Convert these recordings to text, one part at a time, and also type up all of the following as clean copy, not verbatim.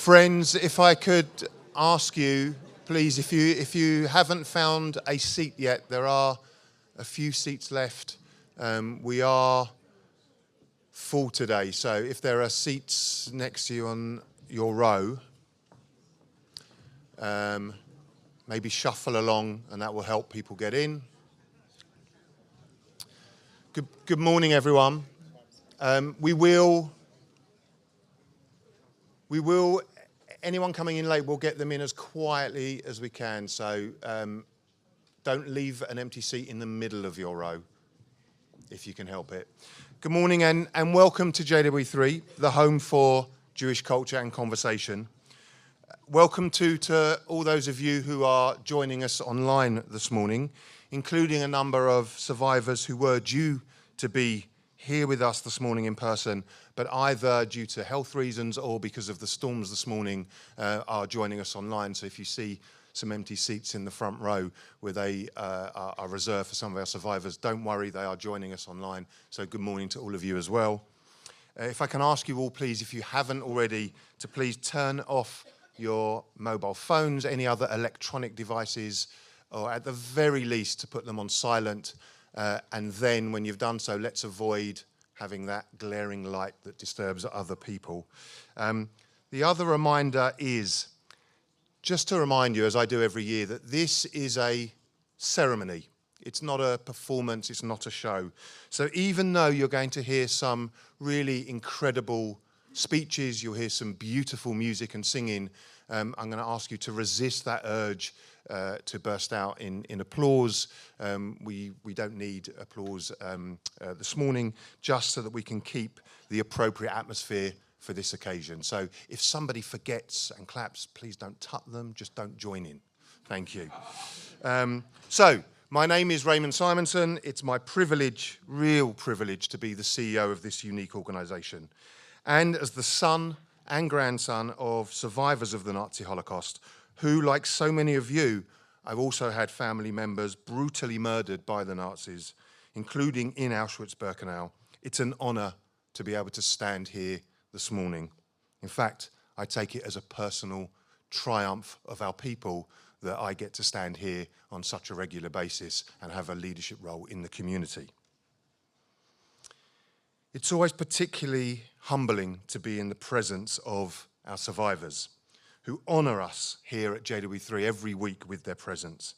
Friends, if I could ask you, please, if you haven't found a seat yet, there are a few seats left. We are full today, so if there are seats next to you on your row, maybe shuffle along and that will help people get in. Good morning, everyone. We will, anyone coming in late, we'll get them in as quietly as we can, so don't leave an empty seat in the middle of your row, if you can help it. Good morning and welcome to JW3, the home for Jewish culture and conversation. Welcome to all those of you who are joining us online this morning, including a number of survivors who were due to be here with us this morning in person, but either due to health reasons or because of the storms this morning are joining us online. So if you see some empty seats in the front row where they are reserved for some of our survivors, don't worry, they are joining us online. So good morning to all of you as well. If I can ask you all, please, if you haven't already, to please turn off your mobile phones, any other electronic devices, or at the very least to put them on silent. And then when you've done so, let's avoid having that glaring light that disturbs other people. The other reminder is, just to remind you, as I do every year, that this is a ceremony. It's not a performance, it's not a show. So even though you're going to hear some really incredible speeches, you'll hear some beautiful music and singing, I'm going to ask you to resist that urge to burst out in applause. We don't need applause this morning, just so that we can keep the appropriate atmosphere for this occasion. So if somebody forgets and claps, please don't tut them, just don't join in. Thank you. So my name is Raymond Simonson. It's my privilege, real privilege, to be the CEO of this unique organisation. And as the son and grandson of survivors of the Nazi Holocaust, who, like so many of you, I've also had family members brutally murdered by the Nazis, including in Auschwitz-Birkenau, it's an honour to be able to stand here this morning. In fact, I take it as a personal triumph of our people that I get to stand here on such a regular basis and have a leadership role in the community. It's always particularly humbling to be in the presence of our survivors, who honour us here at JW3 every week with their presence.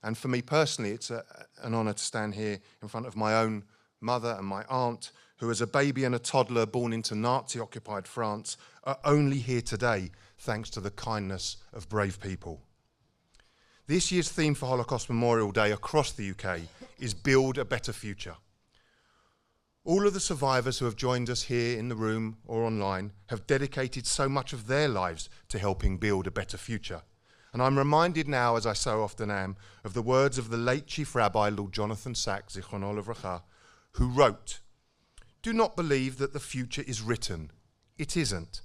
And for me personally, it's an honour to stand here in front of my own mother and my aunt, who as a baby and a toddler born into Nazi-occupied France, are only here today thanks to the kindness of brave people. This year's theme for Holocaust Memorial Day across the UK is Build a Better Future. All of the survivors who have joined us here in the room or online have dedicated so much of their lives to helping build a better future. And I'm reminded now, as I so often am, of the words of the late Chief Rabbi Lord Jonathan Sacks, Zichrono Livracha, who wrote, "Do not believe that the future is written. It isn't.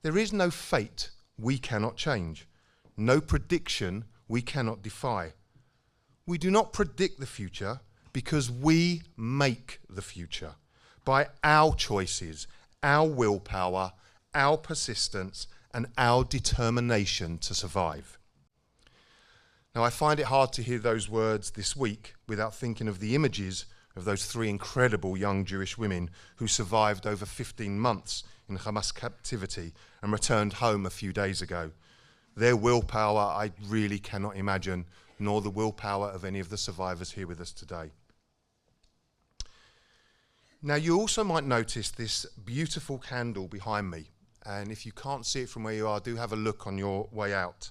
There is no fate we cannot change, no prediction we cannot defy. We do not predict the future, because we make the future by our choices, our willpower, our persistence, and our determination to survive." Now, I find it hard to hear those words this week without thinking of the images of those three incredible young Jewish women who survived over 15 months in Hamas captivity and returned home a few days ago. Their willpower I really cannot imagine, nor the willpower of any of the survivors here with us today. Now, you also might notice this beautiful candle behind me, and if you can't see it from where you are, do have a look on your way out.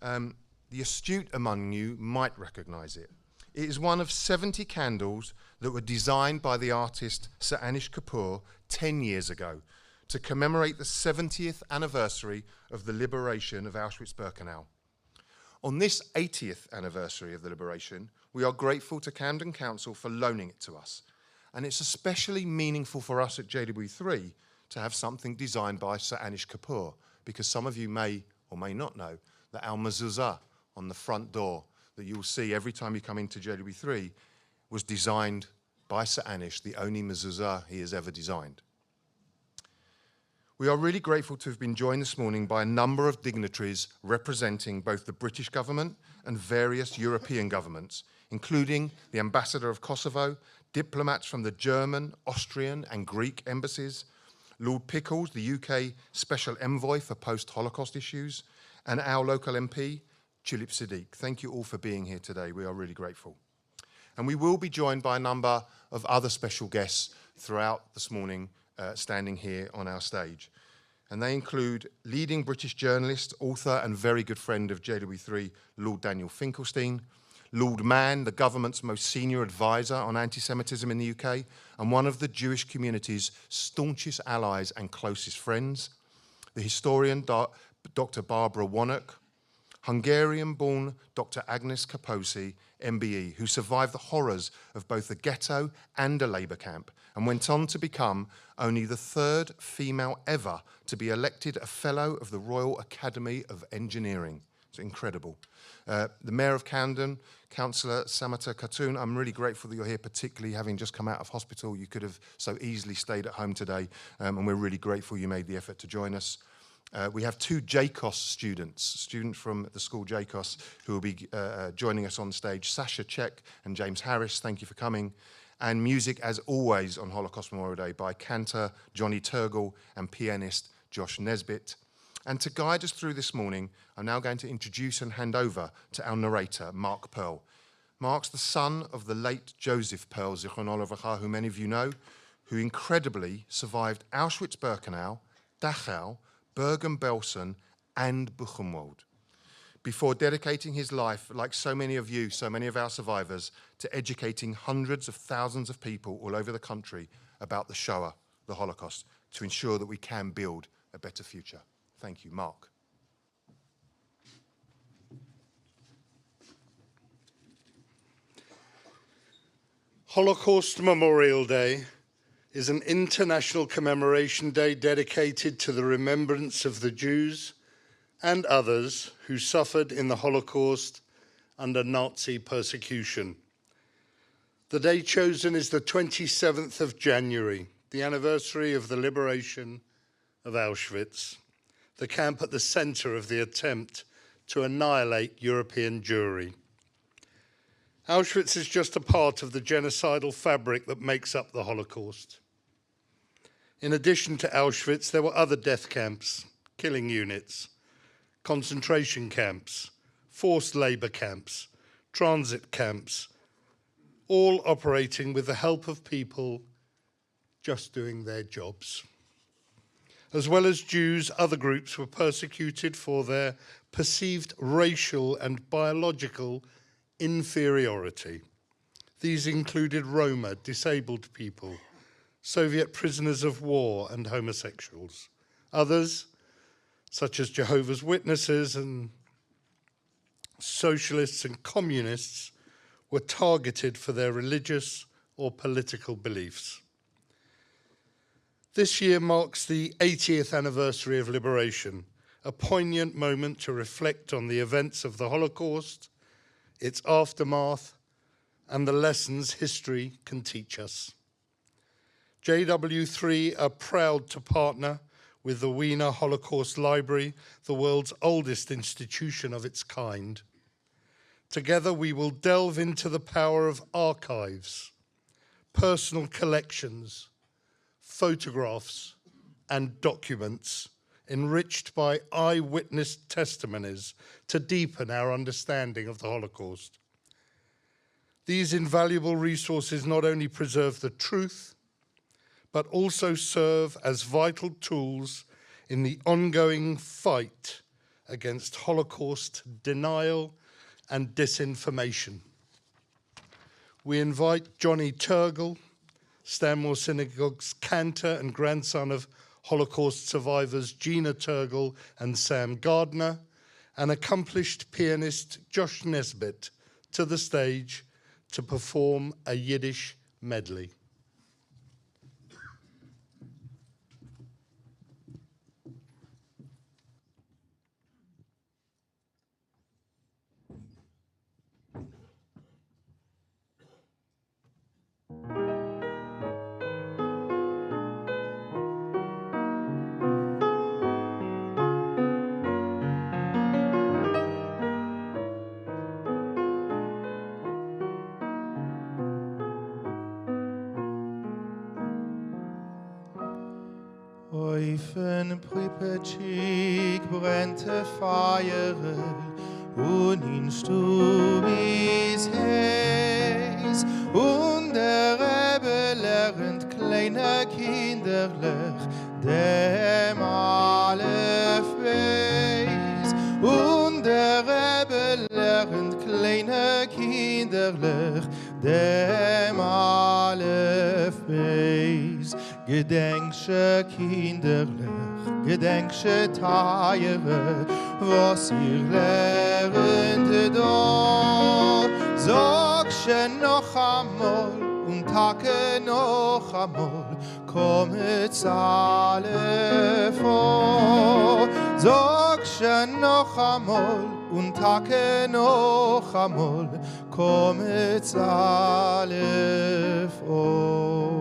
The astute among you might recognise it. It is one of 70 candles that were designed by the artist Sir Anish Kapoor 10 years ago to commemorate the 70th anniversary of the liberation of Auschwitz-Birkenau. On this 80th anniversary of the liberation, we are grateful to Camden Council for loaning it to us. And it's especially meaningful for us at JW3 to have something designed by Sir Anish Kapoor, because some of you may or may not know that our mezuzah on the front door that you'll see every time you come into JW3 was designed by Sir Anish, the only mezuzah he has ever designed. We are really grateful to have been joined this morning by a number of dignitaries representing both the British government and various European governments, including the Ambassador of Kosovo, diplomats from the German, Austrian and Greek embassies, Lord Pickles, the UK Special Envoy for Post-Holocaust Issues, and our local MP, Chilip Siddiq. Thank you all for being here today. We are really grateful. And we will be joined by a number of other special guests throughout this morning, standing here on our stage. And they include leading British journalist, author and very good friend of JW3, Lord Daniel Finkelstein, Lord Mann, the government's most senior advisor on anti-Semitism in the UK, and one of the Jewish community's staunchest allies and closest friends, the historian Dr. Barbara Wannock, Hungarian-born Dr. Agnes Kaposi, MBE, who survived the horrors of both a ghetto and a labour camp, and went on to become only the third female ever to be elected a Fellow of the Royal Academy of Engineering. It's incredible. The Mayor of Camden, Councillor Samata Khatun, I'm really grateful that you're here, particularly having just come out of hospital. You could have so easily stayed at home today, and we're really grateful you made the effort to join us. We have two JCOS students from the school JCOS, who will be joining us on stage, Sasha Czech and James Harris. Thank you for coming. And music, as always, on Holocaust Memorial Day by cantor Johnny Turgle and pianist Josh Nesbitt. And to guide us through this morning, I'm now going to introduce and hand over to our narrator, Mark Pearl. Mark's the son of the late Joseph Pearl, Zichrono Livracha, who many of you know, who incredibly survived Auschwitz-Birkenau, Dachau, Bergen-Belsen and Buchenwald, before dedicating his life, like so many of you, so many of our survivors, to educating hundreds of thousands of people all over the country about the Shoah, the Holocaust, to ensure that we can build a better future. Thank you, Mark. Holocaust Memorial Day is an international commemoration day dedicated to the remembrance of the Jews and others who suffered in the Holocaust under Nazi persecution. The day chosen is the 27th of January, the anniversary of the liberation of Auschwitz, the camp at the center of the attempt to annihilate European Jewry. Auschwitz is just a part of the genocidal fabric that makes up the Holocaust. In addition to Auschwitz, there were other death camps, killing units, concentration camps, forced labor camps, transit camps, all operating with the help of people just doing their jobs. As well as Jews, other groups were persecuted for their perceived racial and biological inferiority. These included Roma, disabled people, Soviet prisoners of war and homosexuals. Others, such as Jehovah's Witnesses and socialists and communists, were targeted for their religious or political beliefs. This year marks the 80th anniversary of liberation, a poignant moment to reflect on the events of the Holocaust, its aftermath, and the lessons history can teach us. JW3 are proud to partner with the Wiener Holocaust Library, the world's oldest institution of its kind. Together we will delve into the power of archives, personal collections, photographs, and documents enriched by eyewitness testimonies to deepen our understanding of the Holocaust. These invaluable resources not only preserve the truth, but also serve as vital tools in the ongoing fight against Holocaust denial and disinformation. We invite Johnny Turgle, Stanmore Synagogue's cantor and grandson of Holocaust survivors Gina Turgle and Sam Gardner, and accomplished pianist Josh Nesbitt to the stage to perform a Yiddish medley. Eufen Pripetschik brennte Feiere und in Stubis Heis und der Rebbe lernt kleine Kinderlech dem Aleph Beis und der Rebbe lernt kleine Kinderlech dem Aleph Beis. Gedenksche Kinderlech, gedenksche Teiere, was ihr lernt da. Sagsche noch einmal und Tage noch einmal, kommet's alle vor. Sagsche noch einmal und Tage noch einmal, kommet's alle vor.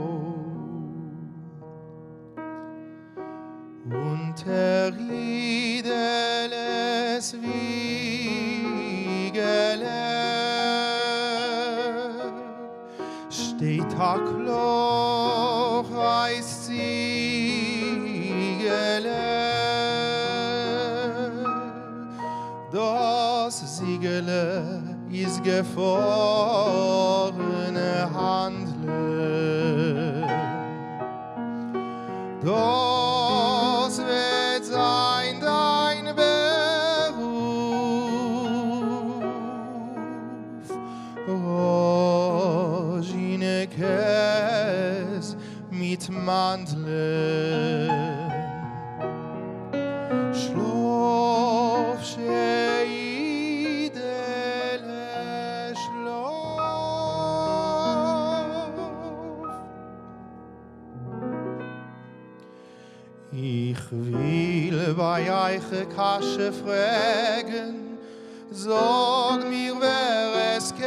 Unter Riedeles Wiegele steht a Kloch weiß Siegele. Das Siegele ist gefrorene Handel. Das wird sein dein Beruf. Rogine Käs mit Mandeln. Schlaf, Scheidele, schlaf. Ich will bei euch Kasche fragen, sag mir, wer es kennt.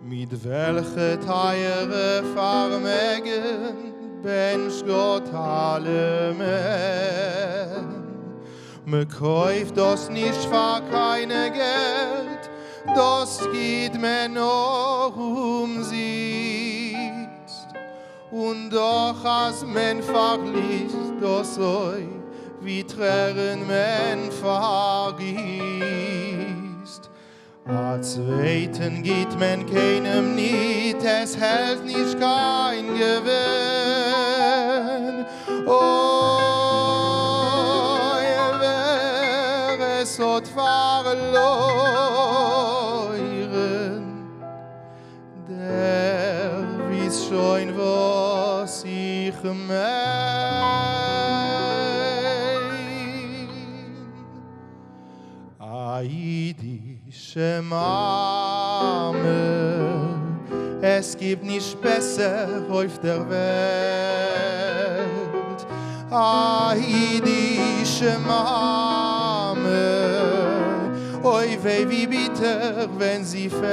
Mit welche Teiere Vermögen bench Gott alle men. Me kauft das nicht für keine Geld, das geht mir noch umsitzt. Und doch als men verliest, das euch wie Tränen men vergießt. A zweiten geht men keinem nicht, es hält nicht kein Gewinn. Oh, wer es hat verloren, der weiß schon, was ich mein. Aidische Mame, es gibt nicht besser auf der Welt. Aidische Mame, oi weh wie bitter, wenn sie fällt.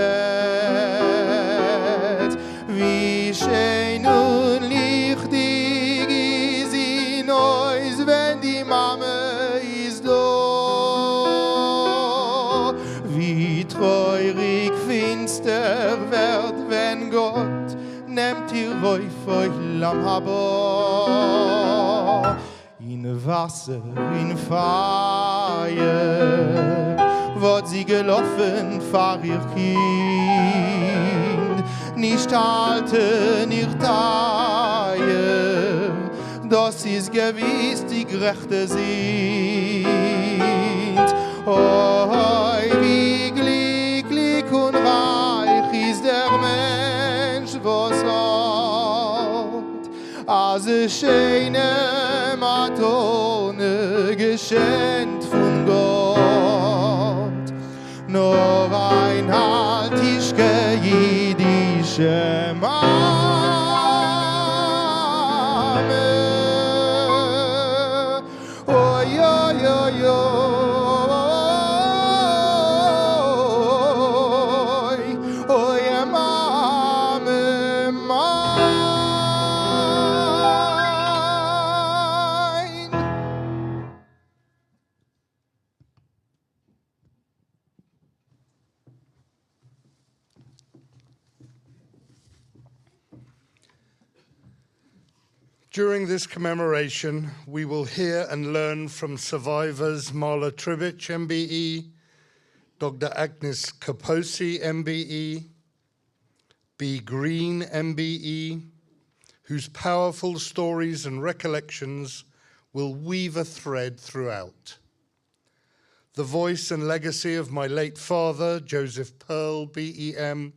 Wie schön und lichtig ist in uns, wenn die Mame ist da. Wie treurig finster wird, wenn Gott nimmt ihr auf euch Lamm Habo. In Wasser, in Feuer, wird sie gelaufen vor ihr Kind. Nicht halten ihr Teier, das ist gewiss die gerechte sind. Oh, wie glücklich und reich ist der Mensch, was hat, als eine schöne Matone geschenkt von Gott. Nur ein haltischke jüdische Mame. Oh, jo, jo, jo. During this commemoration, we will hear and learn from survivors Marla Tribich, MBE, Dr. Agnes Kaposi, MBE, B. Green, MBE, whose powerful stories and recollections will weave a thread throughout. The voice and legacy of my late father, Joseph Pearl, BEM,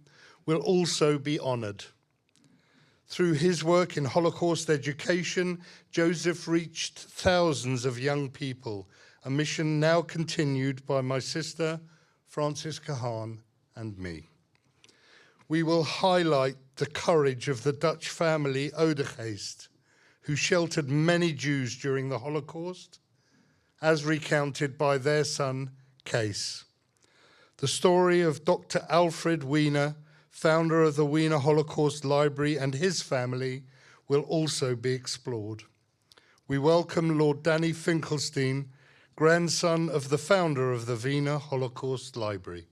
will also be honored. Through his work in Holocaust education, Joseph reached thousands of young people, a mission now continued by my sister, Frances Kahan, and me. We will highlight the courage of the Dutch family Odegeest, who sheltered many Jews during the Holocaust, as recounted by their son, Kees. The story of Dr. Alfred Wiener, founder of the Wiener Holocaust Library, and his family will also be explored. We welcome Lord Danny Finkelstein, grandson of the founder of the Wiener Holocaust Library.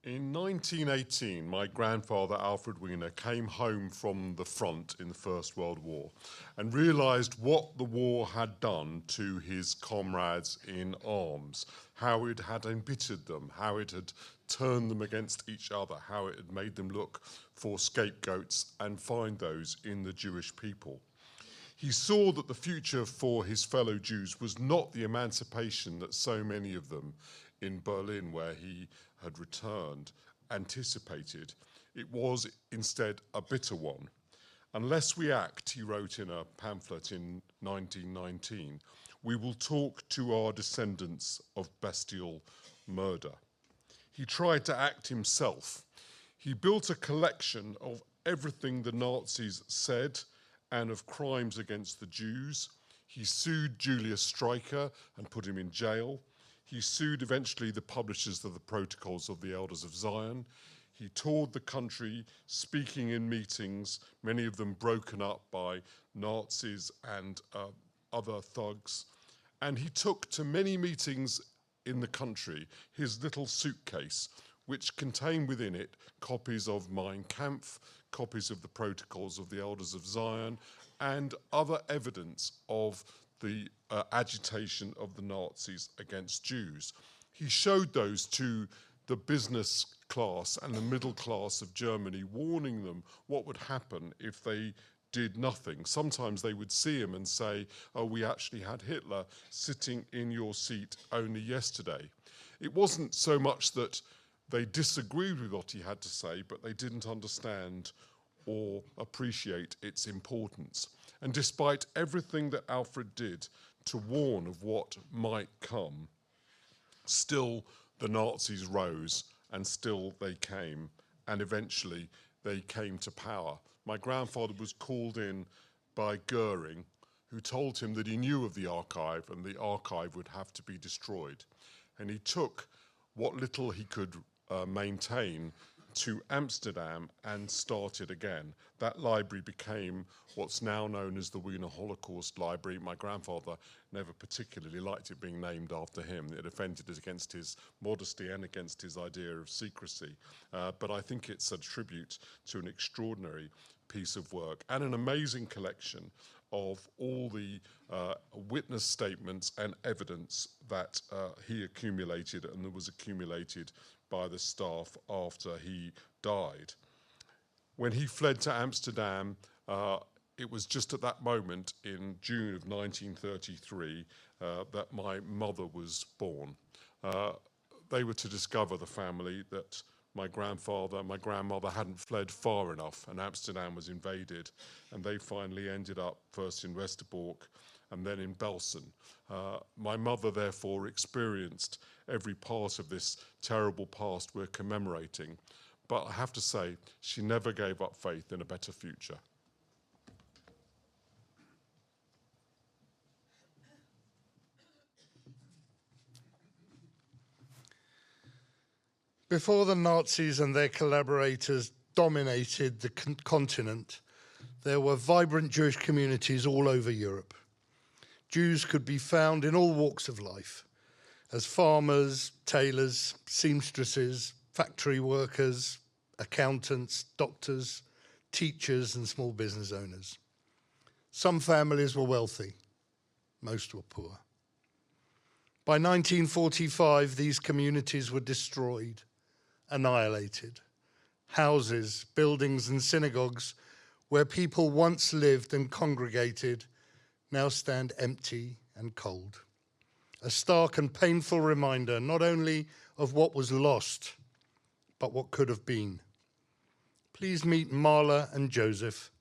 In 1918, my grandfather, Alfred Wiener, came home from the front in the First World War and realised what the war had done to his comrades in arms, how it had embittered them, how it had turned them against each other, how it had made them look for scapegoats and find those in the Jewish people. He saw that the future for his fellow Jews was not the emancipation that so many of them in Berlin, where he had returned, anticipated. It was instead a bitter one. Unless we act, he wrote in a pamphlet in 1919, we will talk to our descendants of bestial murder. He tried to act himself. He built a collection of everything the Nazis said and of crimes against the Jews. He sued Julius Streicher and put him in jail. He sued eventually the publishers of the Protocols of the Elders of Zion. He toured the country, speaking in meetings, many of them broken up by Nazis and other thugs. And he took to many meetings in the country his little suitcase, which contained within it copies of Mein Kampf, copies of the Protocols of the Elders of Zion, and other evidence of the agitation of the Nazis against Jews. He showed those to the business class and the middle class of Germany, warning them what would happen if they did nothing. Sometimes they would see him and say, oh, we actually had Hitler sitting in your seat only yesterday. It wasn't so much that they disagreed with what he had to say, but they didn't understand or appreciate its importance. And despite everything that Alfred did to warn of what might come, still the Nazis rose and still they came, and eventually they came to power. My grandfather was called in by Goering, who told him that he knew of the archive and the archive would have to be destroyed. And he took what little he could maintain to Amsterdam and started again. That library became what's now known as the Wiener Holocaust Library. My grandfather never particularly liked it being named after him. It offended against his modesty and against his idea of secrecy. But I think it's a tribute to an extraordinary piece of work and an amazing collection of all the witness statements and evidence that he accumulated and that was accumulated by the staff after he died. When he fled to Amsterdam, it was just at that moment in June of 1933 that my mother was born. They were to discover, the family, that my grandfather and my grandmother hadn't fled far enough and Amsterdam was invaded, and they finally ended up first in Westerbork and then in Belsen. My mother therefore experienced every part of this terrible past we're commemorating, but I have to say she never gave up faith in a better future. Before the Nazis and their collaborators dominated the continent, there were vibrant Jewish communities all over Europe. Jews could be found in all walks of life, as farmers, tailors, seamstresses, factory workers, accountants, doctors, teachers, and small business owners. Some families were wealthy, most were poor. By 1945, these communities were destroyed, annihilated. Houses, buildings, and synagogues where people once lived and congregated now stand empty and cold. A stark and painful reminder not only of what was lost, but what could have been. Please meet Marla and Joseph,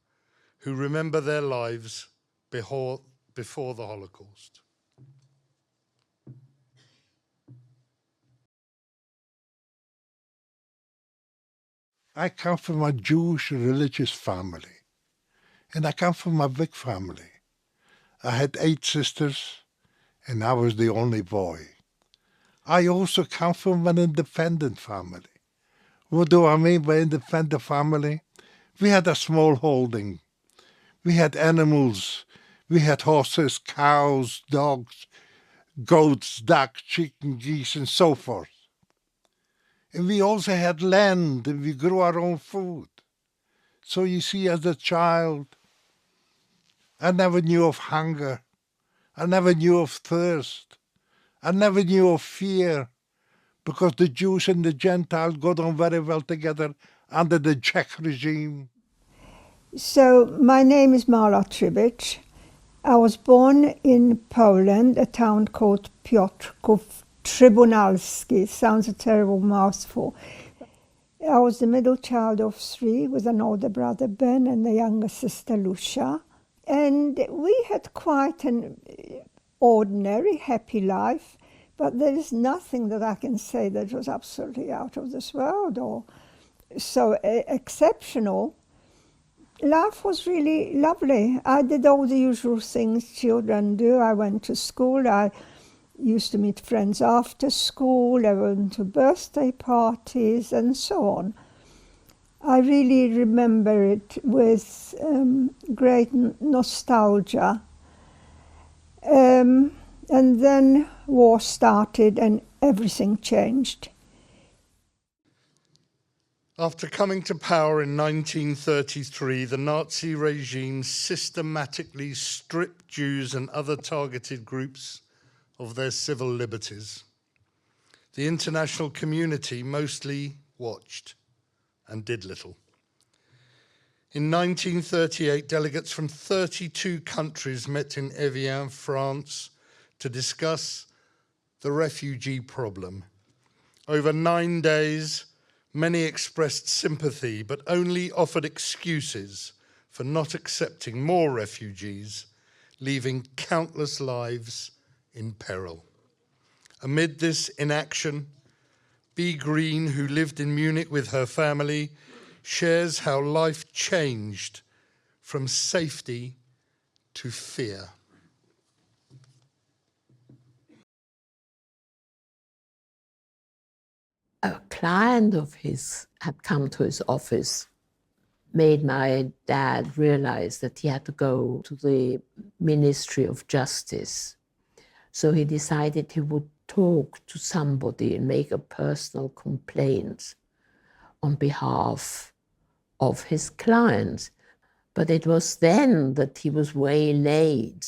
who remember their lives before the Holocaust. I come from a Jewish religious family, and I come from a big family. I had 8 sisters, and I was the only boy. I also come from an independent family. What do I mean by independent family? We had a small holding. We had animals. We had horses, cows, dogs, goats, ducks, chicken, geese, and so forth. And we also had land, and we grew our own food. So you see, as a child, I never knew of hunger. I never knew of thirst. I never knew of fear, because the Jews and the Gentiles got on very well together under the Czech regime. So my name is Marla Tribich. I was born in Poland, a town called Piotrków Trybunalski. Sounds a terrible mouthful. I was the middle child of 3 with an older brother Ben and a younger sister Lucia. And we had quite an ordinary, happy life, but there is nothing that I can say that was absolutely out of this world or so exceptional. Life was really lovely. I did all the usual things children do. I went to school. I used to meet friends after school. I went to birthday parties and so on. I really remember it with great nostalgia. And then war started and everything changed. After coming to power in 1933, the Nazi regime systematically stripped Jews and other targeted groups of their civil liberties. The international community mostly watched and did little. In 1938, delegates from 32 countries met in Evian, France, to discuss the refugee problem. Over 9 days, many expressed sympathy, but only offered excuses for not accepting more refugees, leaving countless lives in peril. Amid this inaction, B. Green, who lived in Munich with her family, shares how life changed from safety to fear. A client of his had come to his office, made my dad realize that he had to go to the Ministry of Justice. So he decided he would talk to somebody and make a personal complaint on behalf of his client. But it was then that he was waylaid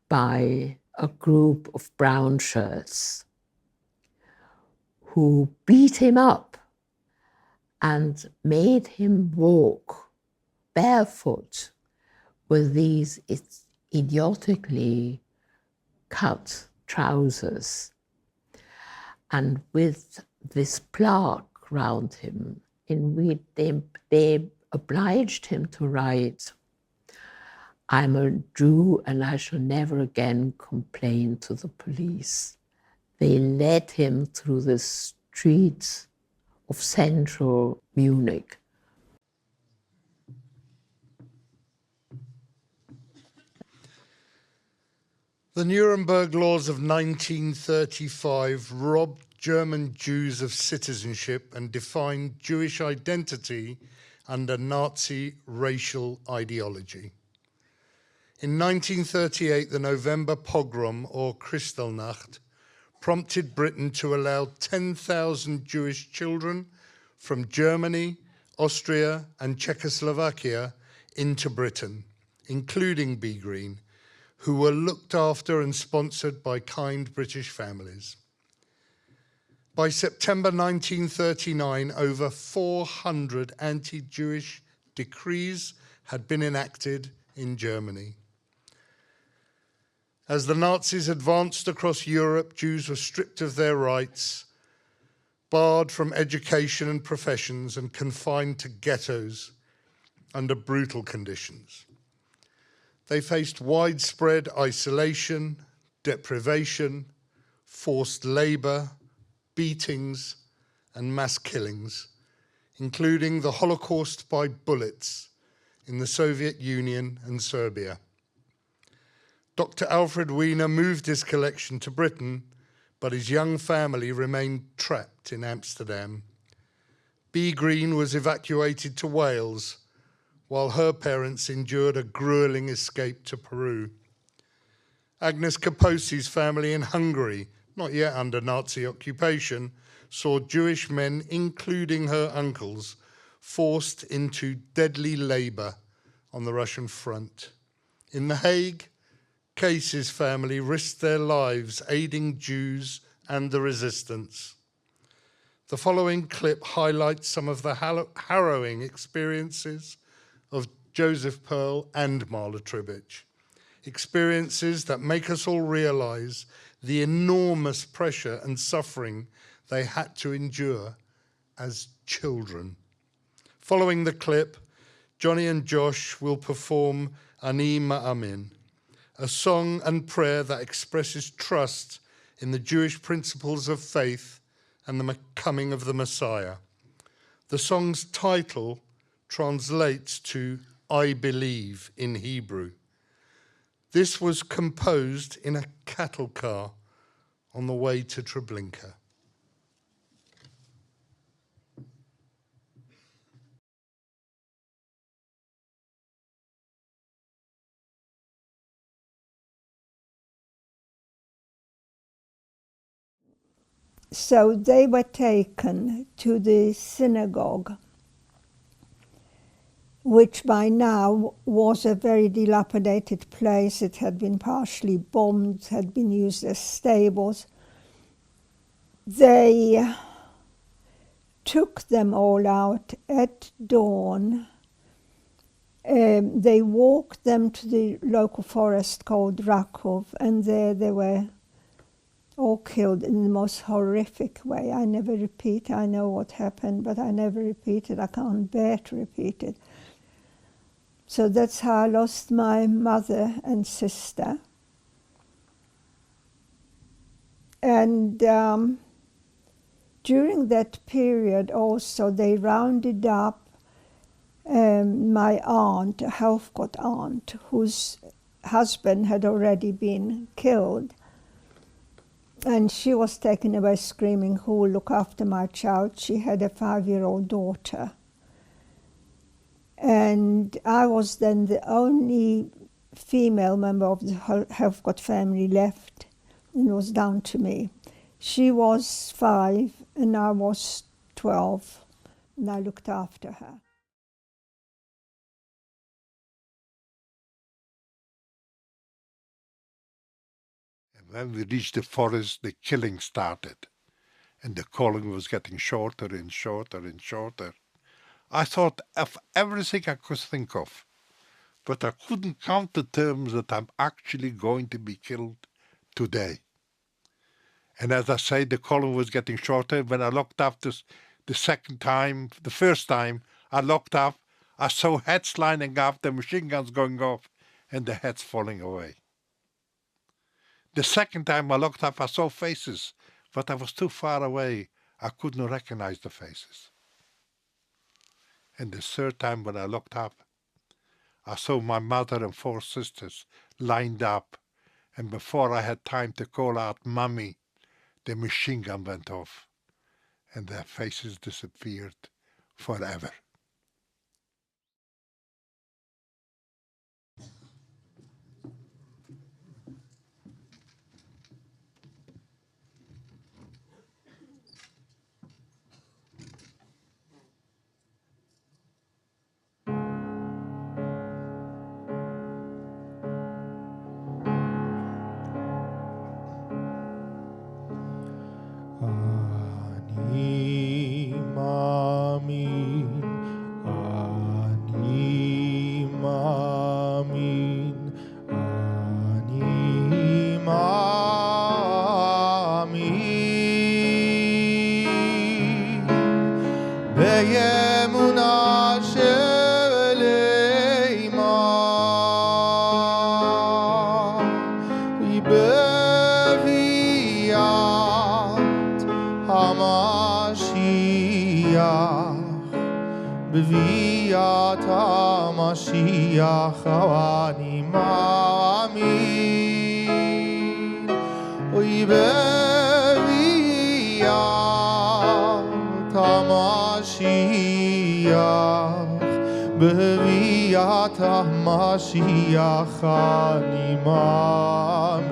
by a group of brown shirts who beat him up and made him walk barefoot with these idiotically cut trousers and with this plaque round him, in which they obliged him to write, "I'm a Jew and I shall never again complain to the police." They led him through the streets of central Munich. The Nuremberg laws of 1935 robbed German Jews of citizenship and defined Jewish identity under Nazi racial ideology. In 1938, the November pogrom, or Kristallnacht, prompted Britain to allow 10,000 Jewish children from Germany, Austria, and Czechoslovakia into Britain, including B. Green, who were looked after and sponsored by kind British families. By September 1939, over 400 anti-Jewish decrees had been enacted in Germany. As the Nazis advanced across Europe, Jews were stripped of their rights, barred from education and professions, and confined to ghettos under brutal conditions. They faced widespread isolation, deprivation, forced labor, beatings, and mass killings, including the Holocaust by bullets in the Soviet Union and Serbia. Dr. Alfred Wiener moved his collection to Britain, but his young family remained trapped in Amsterdam. B. Green was evacuated to Wales, while her parents endured a grueling escape to Peru. Agnes Kaposi's family in Hungary, not yet under Nazi occupation, saw Jewish men, including her uncles, forced into deadly labor on the Russian front. In The Hague, Case's family risked their lives aiding Jews and the resistance. The following clip highlights some of the harrowing experiences of Joseph Pearl and Marla Tribich, experiences that make us all realize the enormous pressure and suffering they had to endure as children. Following the clip, Johnny and Josh will perform Ani Ma'amin, a song and prayer that expresses trust in the Jewish principles of faith and the coming of the Messiah. The song's title translates to I believe in Hebrew. This was composed in a cattle car on the way to Treblinka. So they were taken to the synagogue, which by now was a very dilapidated place. It had been partially bombed, had been used as stables. They took them all out at dawn. They walked them to the local forest called Rakov, and there they were all killed in the most horrific way. I never repeat. I know what happened, but I never repeat it. I can't bear to repeat it. So that's how I lost my mother and sister. And during that period also, they rounded up my aunt, a Holocaust aunt, whose husband had already been killed. And she was taken away screaming, who will look after my child? She had a 5-year-old daughter. And I was then the only female member of the Holocaust family left, and it was down to me. She was 5 and I was 12, and I looked after her. When we reached the forest, the killing started, and the calling was getting shorter and shorter and shorter. I thought of everything I could think of, but I couldn't count the terms that I'm actually going to be killed today. And as I say, the calling was getting shorter. When I looked up the first time I looked up, I saw heads lining up, the machine guns going off, and the heads falling away. The second time I looked up, I saw faces, but I was too far away. I couldn't recognize the faces. And the third time when I looked up, I saw my mother and 4 sisters lined up. And before I had time to call out, "Mommy," the machine gun went off. And their faces disappeared forever. באמונה שלמה בביאת המשיח בביאת המשיח אני מאמין בביאת המשיח בביאת המשיח אני מאמין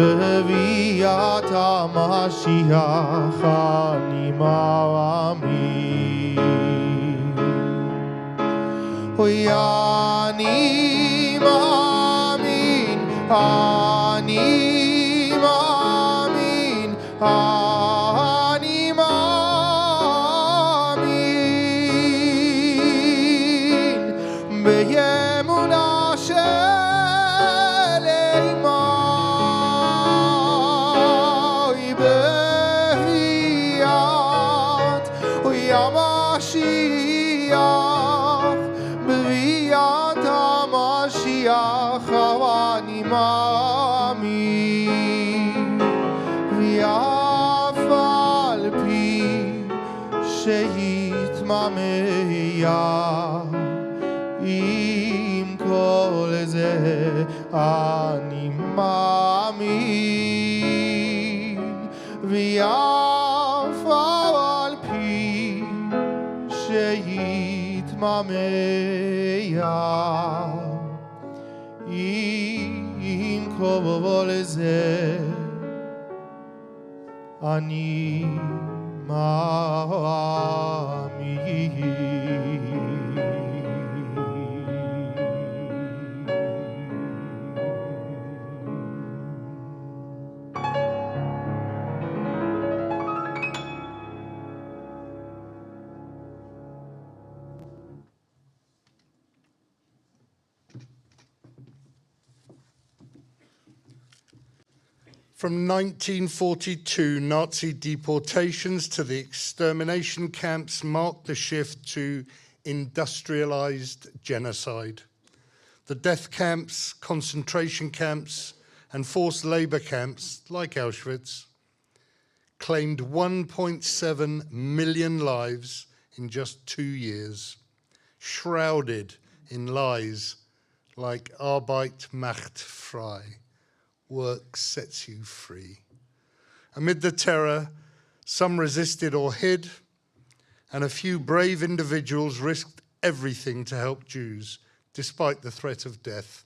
בביאת המשיח אני מאמין אוי אני מאמין אני מאמין אני מאמין באמונה אני מאמין ואף על פי שיתממיה עם כל זה אני מאמין ואף על פי שיתממיה עם כל זה אני From 1942, Nazi deportations to the extermination camps marked the shift to industrialized genocide. The death camps, concentration camps, and forced labor camps, like Auschwitz, claimed 1.7 million lives in just 2 years, shrouded in lies like Arbeit macht frei. Work sets you free. Amid the terror, some resisted or hid, and a few brave individuals risked everything to help Jews, despite the threat of death.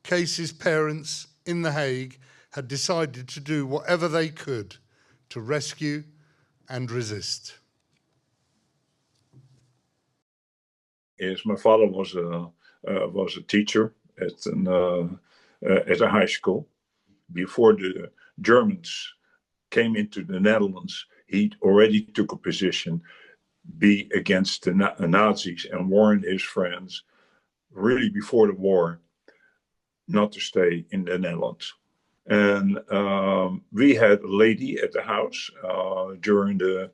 Casey's parents in The Hague had decided to do whatever they could to rescue and resist. Yes, my father was a teacher at a high school. Before the Germans came into the Netherlands, he already took a position, be against the Nazis, and warned his friends, really before the war, not to stay in the Netherlands. And we had a lady at the house during the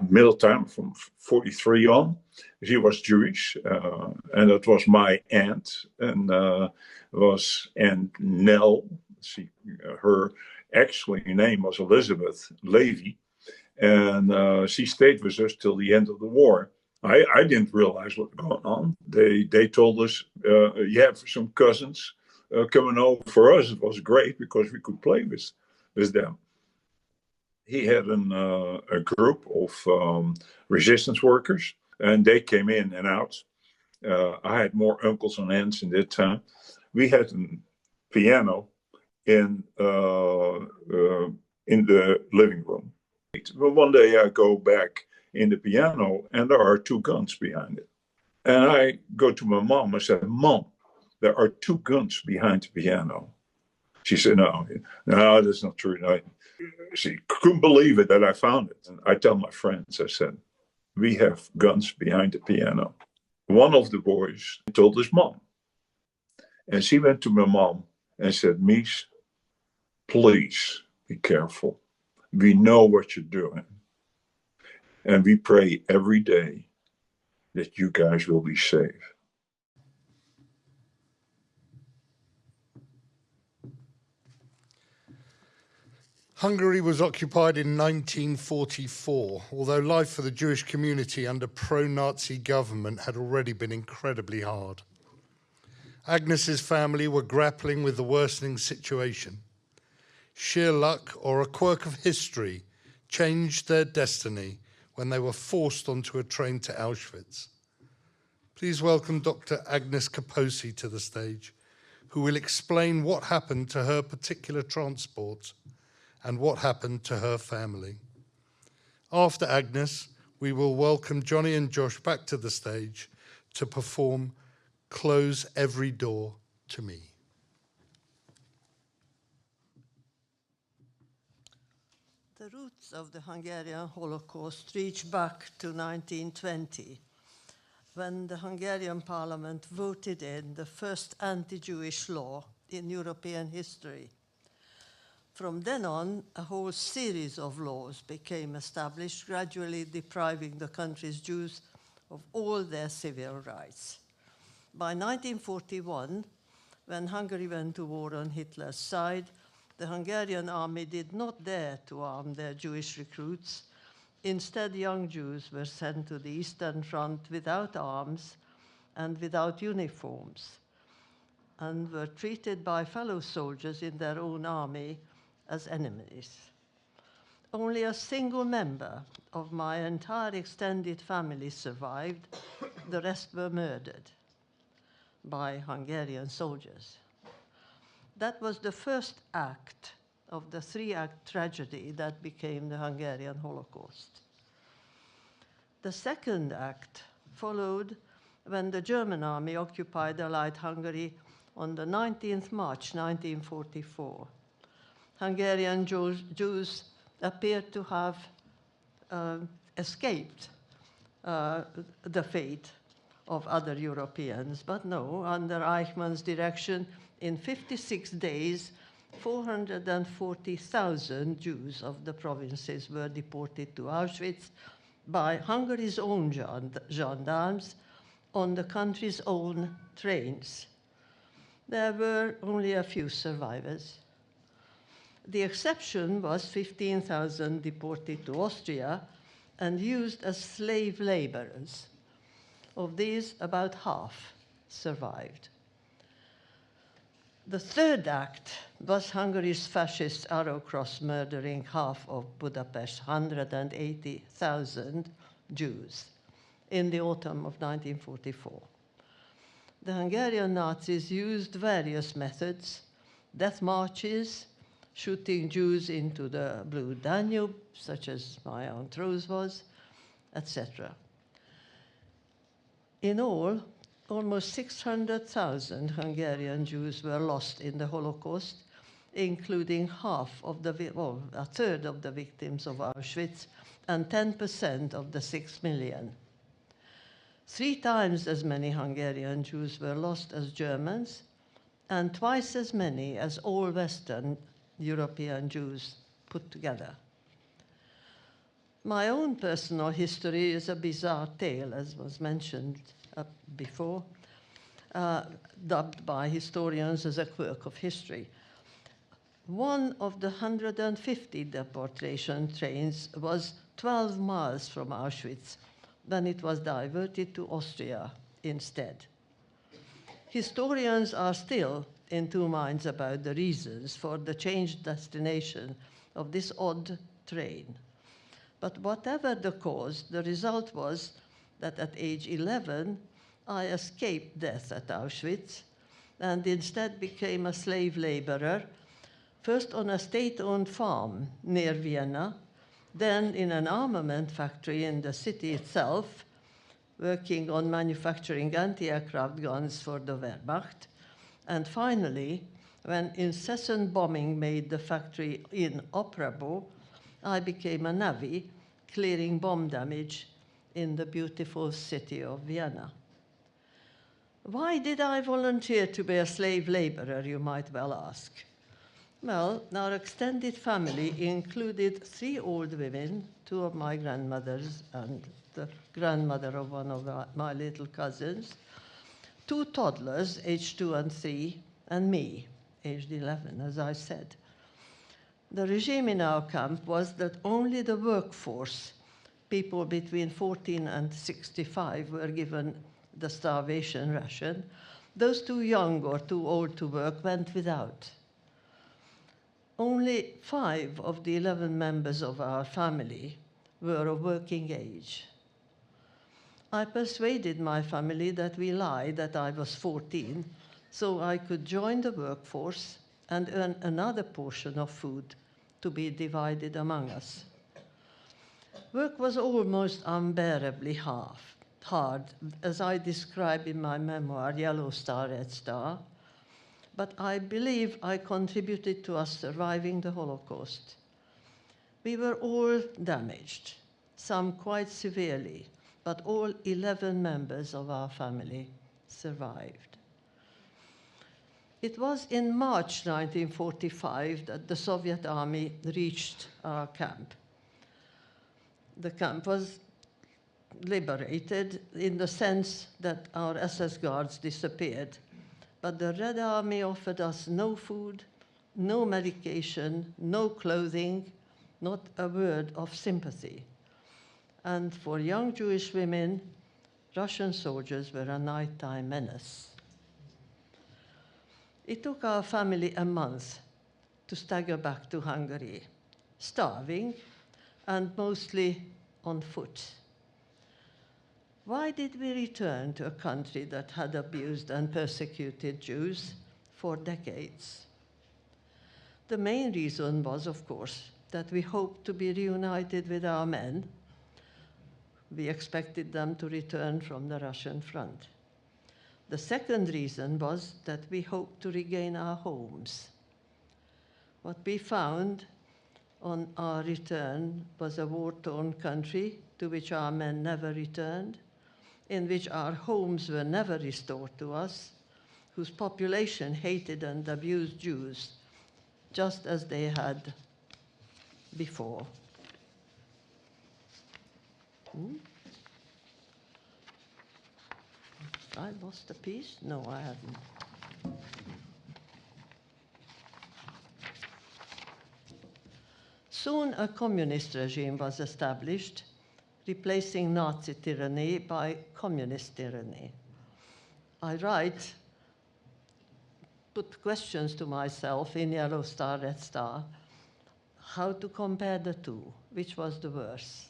middle time from 43 on. She was Jewish, and that was my aunt, and was Aunt Nell. Her actually name was Elizabeth Levy, and she stayed with us till the end of the war. I didn't realize what was going on. They told us, you have some cousins coming over. For us, it was great because we could play with them. he had a group of resistance workers, and they came in and out. I had more uncles and aunts in that time. We had a piano in the living room. But one day I go back in the piano, and there are two guns behind it. And I go to my mom. I said, "Mom, there are two guns behind the piano." She said, no, that's not true. She couldn't believe it that I found it. And I tell my friends, I said, "We have guns behind the piano." One of the boys told his mom. And she went to my mom and said, "Mies, please be careful. We know what you're doing. And we pray every day that you guys will be safe." Hungary was occupied in 1944, although life for the Jewish community under pro-Nazi government had already been incredibly hard. Agnes's family were grappling with the worsening situation. Sheer luck or a quirk of history changed their destiny when they were forced onto a train to Auschwitz. Please welcome Dr. Agnes Kapoor to the stage, who will explain what happened to her particular transport and what happened to her family. After Agnes, we will welcome Johnny and Josh back to the stage to perform "Close Every Door to Me." The roots of the Hungarian Holocaust reach back to 1920, when the Hungarian parliament voted in the first anti-Jewish law in European history. From then on, a whole series of laws became established, gradually depriving the country's Jews of all their civil rights. By 1941, when Hungary went to war on Hitler's side, the Hungarian army did not dare to arm their Jewish recruits. Instead, young Jews were sent to the Eastern Front without arms and without uniforms, and were treated by fellow soldiers in their own army as enemies. Only a single member of my entire extended family survived. The rest were murdered by Hungarian soldiers. That was the first act of the three-act tragedy that became the Hungarian Holocaust. The second act followed when the German army occupied Allied Hungary on the 19th March 1944. Hungarian Jews appeared to have escaped the fate of other Europeans, but no, under Eichmann's direction, in 56 days, 440,000 Jews of the provinces were deported to Auschwitz by Hungary's own gendarmes on the country's own trains. There were only a few survivors. The exception was 15,000 deported to Austria and used as slave laborers. Of these, about half survived. The third act was Hungary's fascist arrow cross murdering half of Budapest's 180,000 Jews in the autumn of 1944. The Hungarian Nazis used various methods: death marches, shooting Jews into the Blue Danube, such as my Aunt Rose was, etc. In all, almost 600,000 Hungarian Jews were lost in the Holocaust, including a third of the victims of Auschwitz and 10% of the 6 million. 3 times as many Hungarian Jews were lost as Germans, and twice as many as all Western European Jews put together. My own personal history is a bizarre tale, as was mentioned before, dubbed by historians as a quirk of history. One of the 150 deportation trains was 12 miles from Auschwitz, when it was diverted to Austria instead. Historians are still in two minds about the reasons for the changed destination of this odd train. But whatever the cause, the result was that at age 11, I escaped death at Auschwitz and instead became a slave laborer, first on a state-owned farm near Vienna, then in an armament factory in the city itself, working on manufacturing anti-aircraft guns for the Wehrmacht, and finally, when incessant bombing made the factory inoperable, I became a navvy, clearing bomb damage in the beautiful city of Vienna. Why did I volunteer to be a slave laborer, you might well ask? Well, our extended family included 3 old women, 2 of my grandmothers and the grandmother of one of my little cousins, 2 toddlers, aged 2 and 3, and me, aged 11, as I said. The regime in our camp was that only the workforce, people between 14 and 65, were given the starvation ration. Those too young or too old to work went without. Only 5 of the 11 members of our family were of working age. I persuaded my family that we lied, that I was 14, so I could join the workforce and earn another portion of food to be divided among us. Work was almost unbearably hard, as I describe in my memoir, Yellow Star, Red Star, but I believe I contributed to us surviving the Holocaust. We were all damaged, some quite severely, but all 11 members of our family survived. It was in March 1945 that the Soviet army reached our camp. The camp was liberated in the sense that our SS guards disappeared, but the Red Army offered us no food, no medication, no clothing, not a word of sympathy. And for young Jewish women, Russian soldiers were a nighttime menace. It took our family a month to stagger back to Hungary, starving and mostly on foot. Why did we return to a country that had abused and persecuted Jews for decades? The main reason was, of course, that we hoped to be reunited with our men. We expected them to return from the Russian front. The second reason was that we hoped to regain our homes. What we found on our return was a war-torn country to which our men never returned, in which our homes were never restored to us, whose population hated and abused Jews just as they had before. I lost a piece? No, I haven't. Soon a communist regime was established, replacing Nazi tyranny by communist tyranny. I put questions to myself in Yellow Star, Red Star, how to compare the two, which was the worse.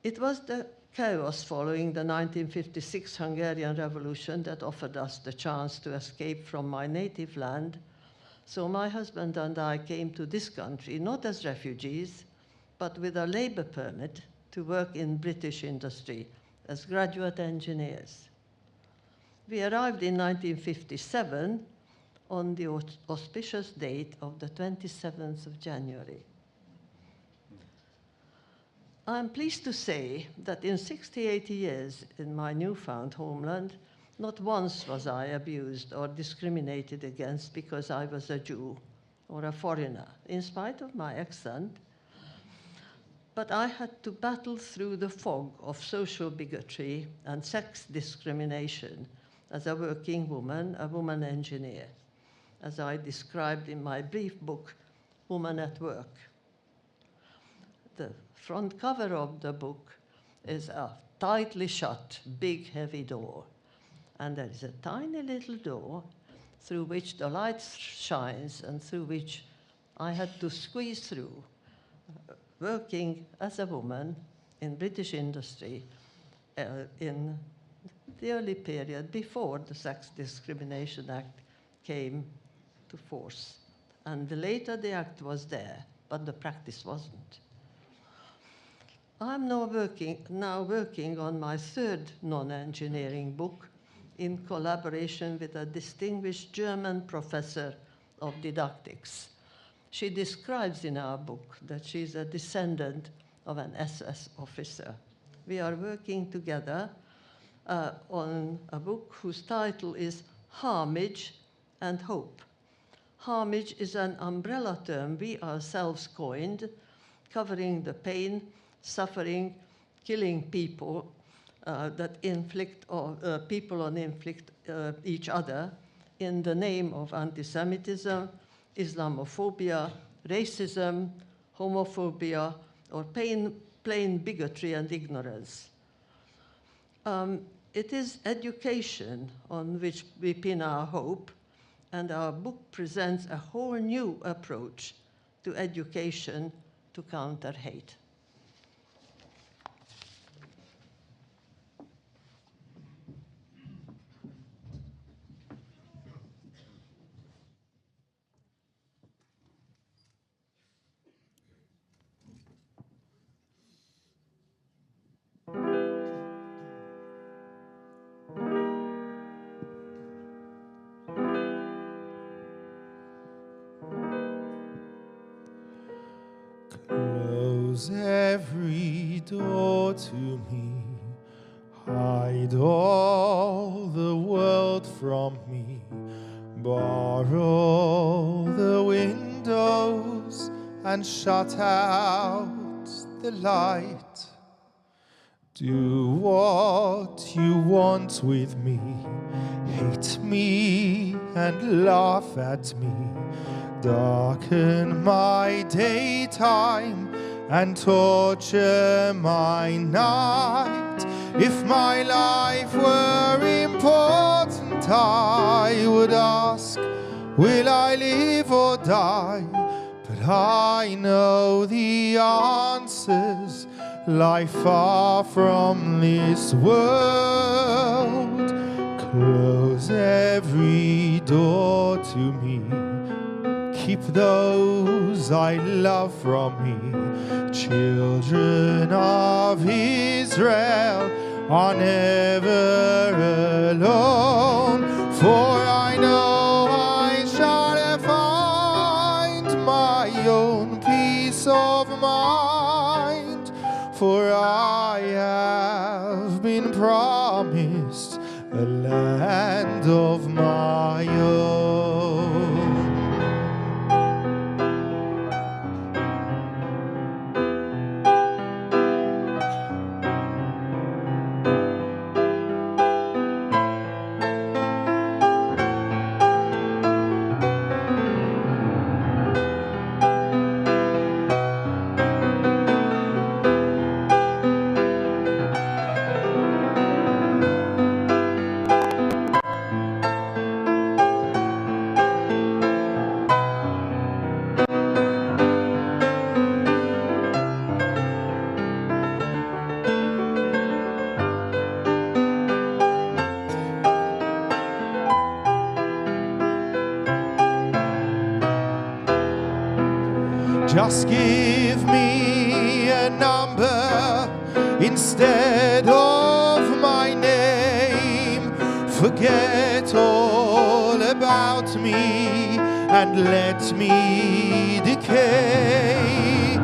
It was the chaos following the 1956 Hungarian Revolution that offered us the chance to escape from my native land. So my husband and I came to this country, not as refugees, but with a labor permit to work in British industry as graduate engineers. We arrived in 1957 on the auspicious date of the 27th of January. I'm pleased to say that in 60-80 years in my newfound homeland, not once was I abused or discriminated against because I was a Jew or a foreigner, in spite of my accent. But I had to battle through the fog of social bigotry and sex discrimination as a working woman, a woman engineer, as I described in my brief book, Woman at Work. The front cover of the book is a tightly shut, big, heavy door. And there is a tiny little door through which the light shines and through which I had to squeeze through, working as a woman in British industry in the early period before the Sex Discrimination Act came to force. And later the act was there, but the practice wasn't. I'm now working on my third non-engineering book in collaboration with a distinguished German professor of didactics. She describes in our book that she's a descendant of an SS officer. We are working together on a book whose title is Harmage and Hope. Harmage is an umbrella term we ourselves coined, covering the pain, suffering, killing people that inflict each other in the name of anti-Semitism, Islamophobia, racism, homophobia, or plain bigotry and ignorance. It is education on which we pin our hope, and our book presents a whole new approach to education to counter hate. Close every door to me, hide all the world from me, borrow the windows and shut out the light. Do what you want with me, hate me and laugh at me, darken my daytime and torture my night. If my life were important, I would ask, will I live or die? But I know the answers lie far from this world. Close every door to me, keep those I love from me. Children of Israel are never alone, for I know I shall find my own peace of mind, for I have been promised a land of my own. Just give me a number instead of my name. Forget all about me and let me decay.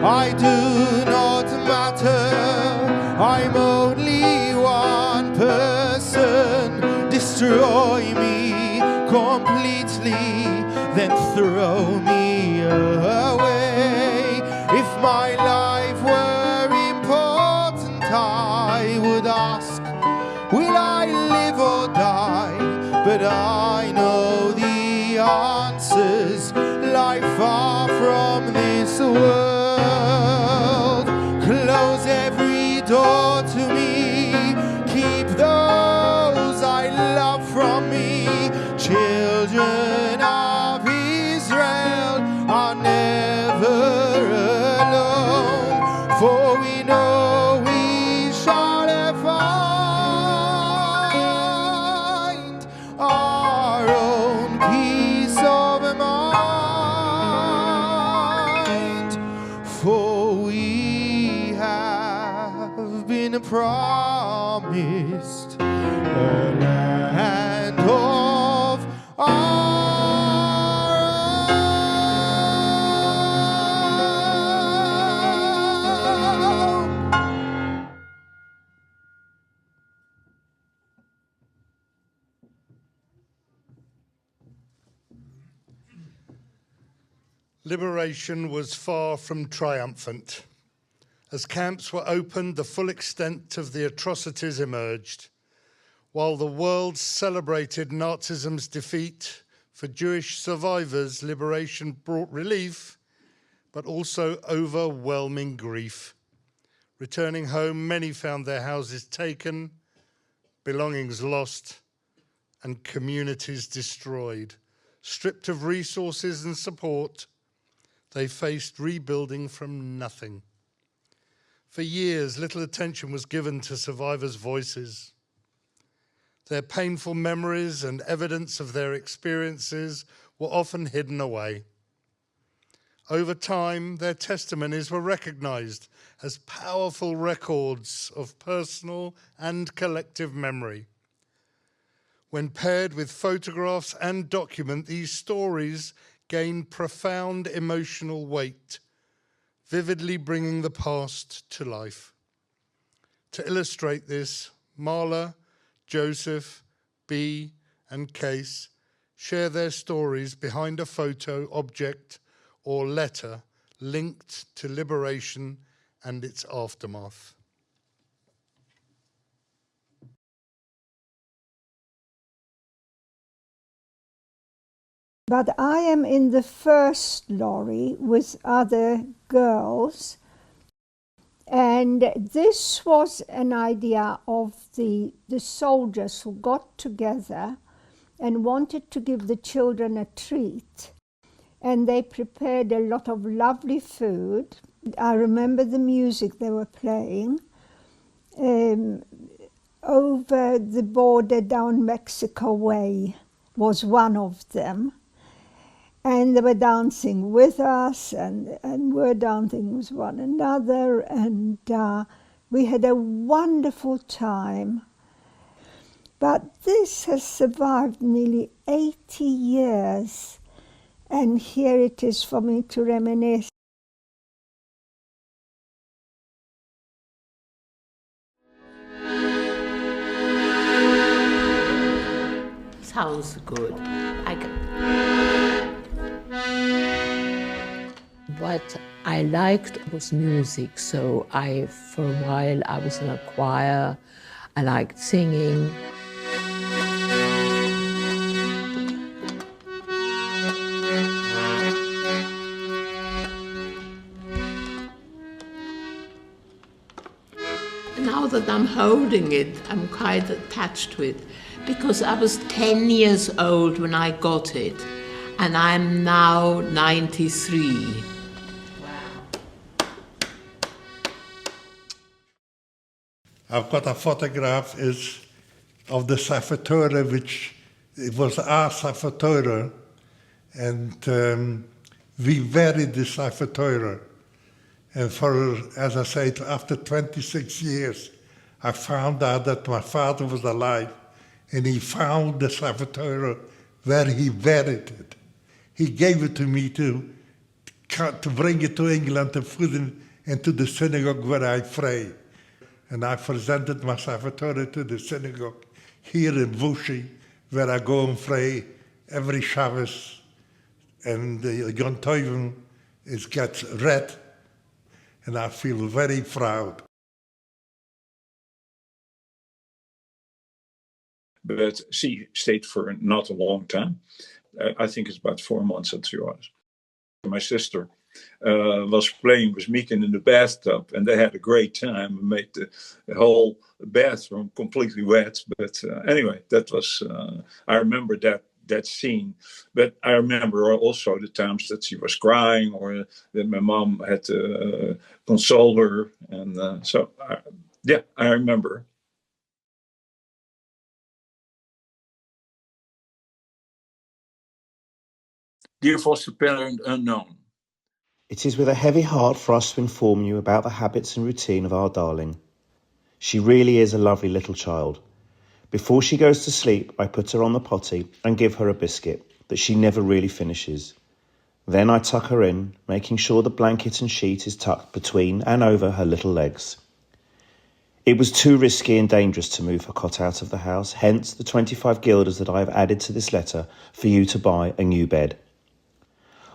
I do not matter, I'm only one person. Destroy me completely, then throw me away. If my life were important, I would ask, will I live or die? But I know the answers lie far from this world. Close every door to me, keep those I love from me. Children of Israel are promised a land of our own. Liberation was far from triumphant. As camps were opened, the full extent of the atrocities emerged. While the world celebrated Nazism's defeat, for Jewish survivors, liberation brought relief, but also overwhelming grief. Returning home, many found their houses taken, belongings lost, and communities destroyed. Stripped of resources and support, they faced rebuilding from nothing. For years, little attention was given to survivors' voices. Their painful memories and evidence of their experiences were often hidden away. Over time, their testimonies were recognized as powerful records of personal and collective memory. When paired with photographs and document, these stories gain profound emotional weight, vividly bringing the past to life. To illustrate this, Marla, Joseph, B, and Case share their stories behind a photo, object, or letter linked to liberation and its aftermath. But I am in the first lorry with other girls, and this was an idea of the soldiers who got together and wanted to give the children a treat. And they prepared a lot of lovely food. I remember the music they were playing. Over the border down Mexico way was one of them. And they were dancing with us, and we're dancing with one another, and we had a wonderful time. But this has survived nearly 80 years, and here it is for me to reminisce. Sounds good. What I liked was music, so for a while I was in a choir. I liked singing. Now that I'm holding it, I'm quite attached to it, because I was 10 years old when I got it, and I'm now 93. I've got a photograph of the Safatora, which it was our Safatora, and we buried the Safatora. And as I said, after 26 years, I found out that my father was alive, and he found the Safatora where he buried it. He gave it to me to bring it to England to put it into the synagogue where I pray. And I presented my Safatora to the synagogue here in Wushi, where I go and pray every Shabbos. And the Yom Tovim gets read, and I feel very proud. But she stayed for not a long time. I think it's about 4 months that she was. My sister was playing with Meekin in the bathtub, and they had a great time and made the whole bathroom completely wet. But anyway, that was, I remember that scene. But I remember also the times that she was crying, or that my mom had to console her. And yeah, I remember. Dear foster parent unknown. It is with a heavy heart for us to inform you about the habits and routine of our darling. She really is a lovely little child. Before she goes to sleep, I put her on the potty and give her a biscuit that she never really finishes. Then I tuck her in, making sure the blanket and sheet is tucked between and over her little legs. It was too risky and dangerous to move her cot out of the house, hence the 25 guilders that I have added to this letter for you to buy a new bed.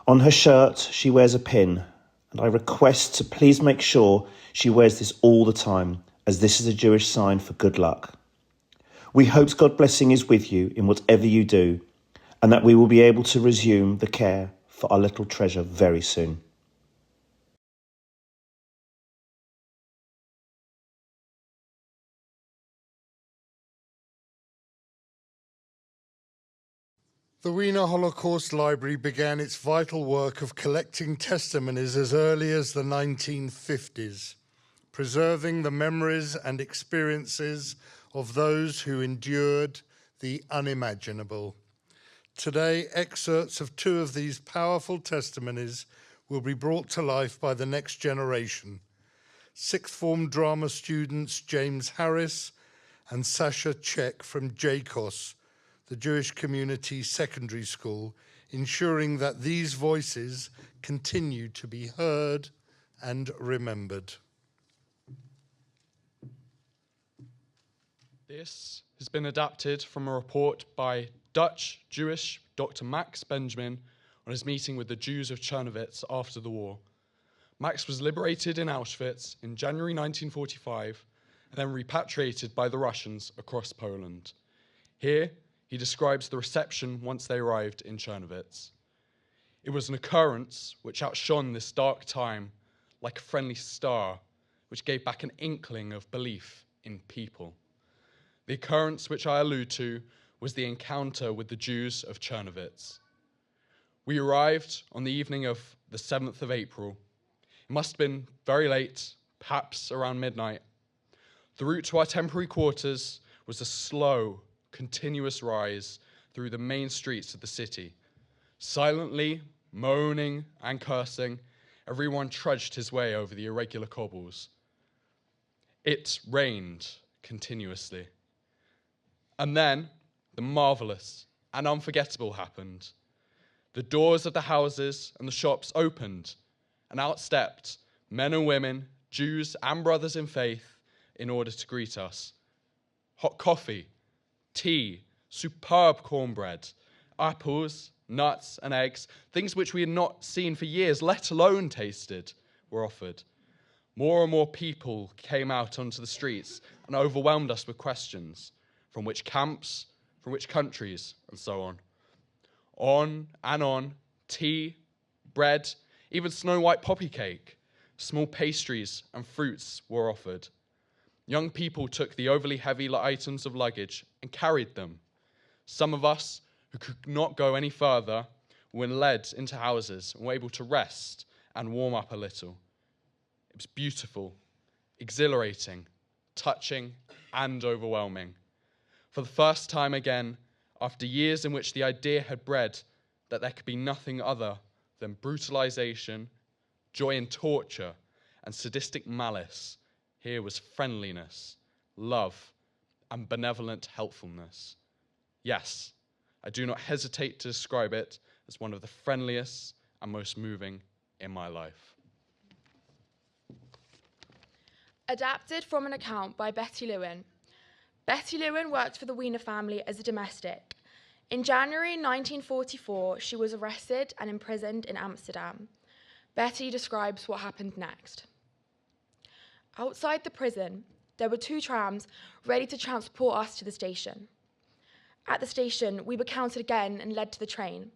On her shirt, she wears a pin, and I request to please make sure she wears this all the time, as this is a Jewish sign for good luck. We hope God's blessing is with you in whatever you do, and that we will be able to resume the care for our little treasure very soon. The Wiener Holocaust Library began its vital work of collecting testimonies as early as the 1950s, preserving the memories and experiences of those who endured the unimaginable. Today, excerpts of 2 of these powerful testimonies will be brought to life by the next generation. Sixth form drama students James Harris and Sasha Czech from JCOS, the Jewish Community Secondary School, ensuring that these voices continue to be heard and remembered. This has been adapted from a report by Dutch Jewish Dr. Max Benjamin on his meeting with the Jews of Czernowitz after the war. Max was liberated in Auschwitz in January 1945 and then repatriated by the Russians across Poland. Here, he describes the reception once they arrived in Czernowitz. It was an occurrence which outshone this dark time like a friendly star, which gave back an inkling of belief in people. The occurrence which I allude to was the encounter with the Jews of Czernowitz. We arrived on the evening of the 7th of April. It must have been very late, perhaps around midnight. The route to our temporary quarters was a slow, continuous rise through the main streets of the city. Silently, moaning and cursing, everyone trudged his way over the irregular cobbles. It rained continuously. And then the marvelous and unforgettable happened. The doors of the houses and the shops opened, and out stepped men and women, Jews and brothers in faith, in order to greet us. Hot coffee, tea, superb cornbread, apples, nuts and eggs, things which we had not seen for years, let alone tasted, were offered. More and more people came out onto the streets and overwhelmed us with questions. From which camps, from which countries, and so on. On and on, tea, bread, even snow white poppy cake, small pastries and fruits were offered. Young people took the overly heavy items of luggage and carried them. Some of us, who could not go any further, were led into houses and were able to rest and warm up a little. It was beautiful, exhilarating, touching, and overwhelming. For the first time again, after years in which the idea had bred that there could be nothing other than brutalization, joy in torture, and sadistic malice, here was friendliness, love, and benevolent helpfulness. Yes, I do not hesitate to describe it as one of the friendliest and most moving in my life. Adapted from an account by Betty Lewin. Betty Lewin worked for the Wiener family as a domestic. In January 1944, she was arrested and imprisoned in Amsterdam. Betty describes what happened next. Outside the prison, there were 2 trams ready to transport us to the station. At the station, we were counted again and led to the train.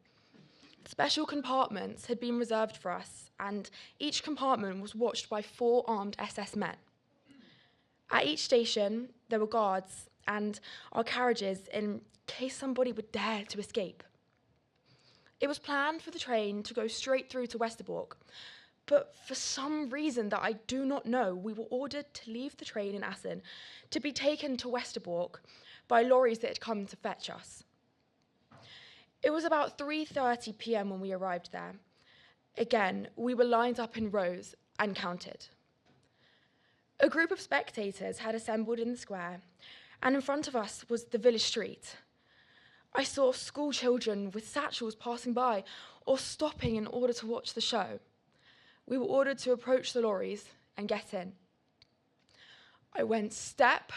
Special compartments had been reserved for us, and each compartment was watched by 4 armed SS men. At each station, there were guards and our carriages in case somebody would dare to escape. It was planned for the train to go straight through to Westerbork, but for some reason that I do not know, we were ordered to leave the train in Assen to be taken to Westerbork by lorries that had come to fetch us. It was about 3:30 p.m. when we arrived there. Again, we were lined up in rows and counted. A group of spectators had assembled in the square, and in front of us was the village street. I saw school children with satchels passing by or stopping in order to watch the show. We were ordered to approach the lorries and get in. I went step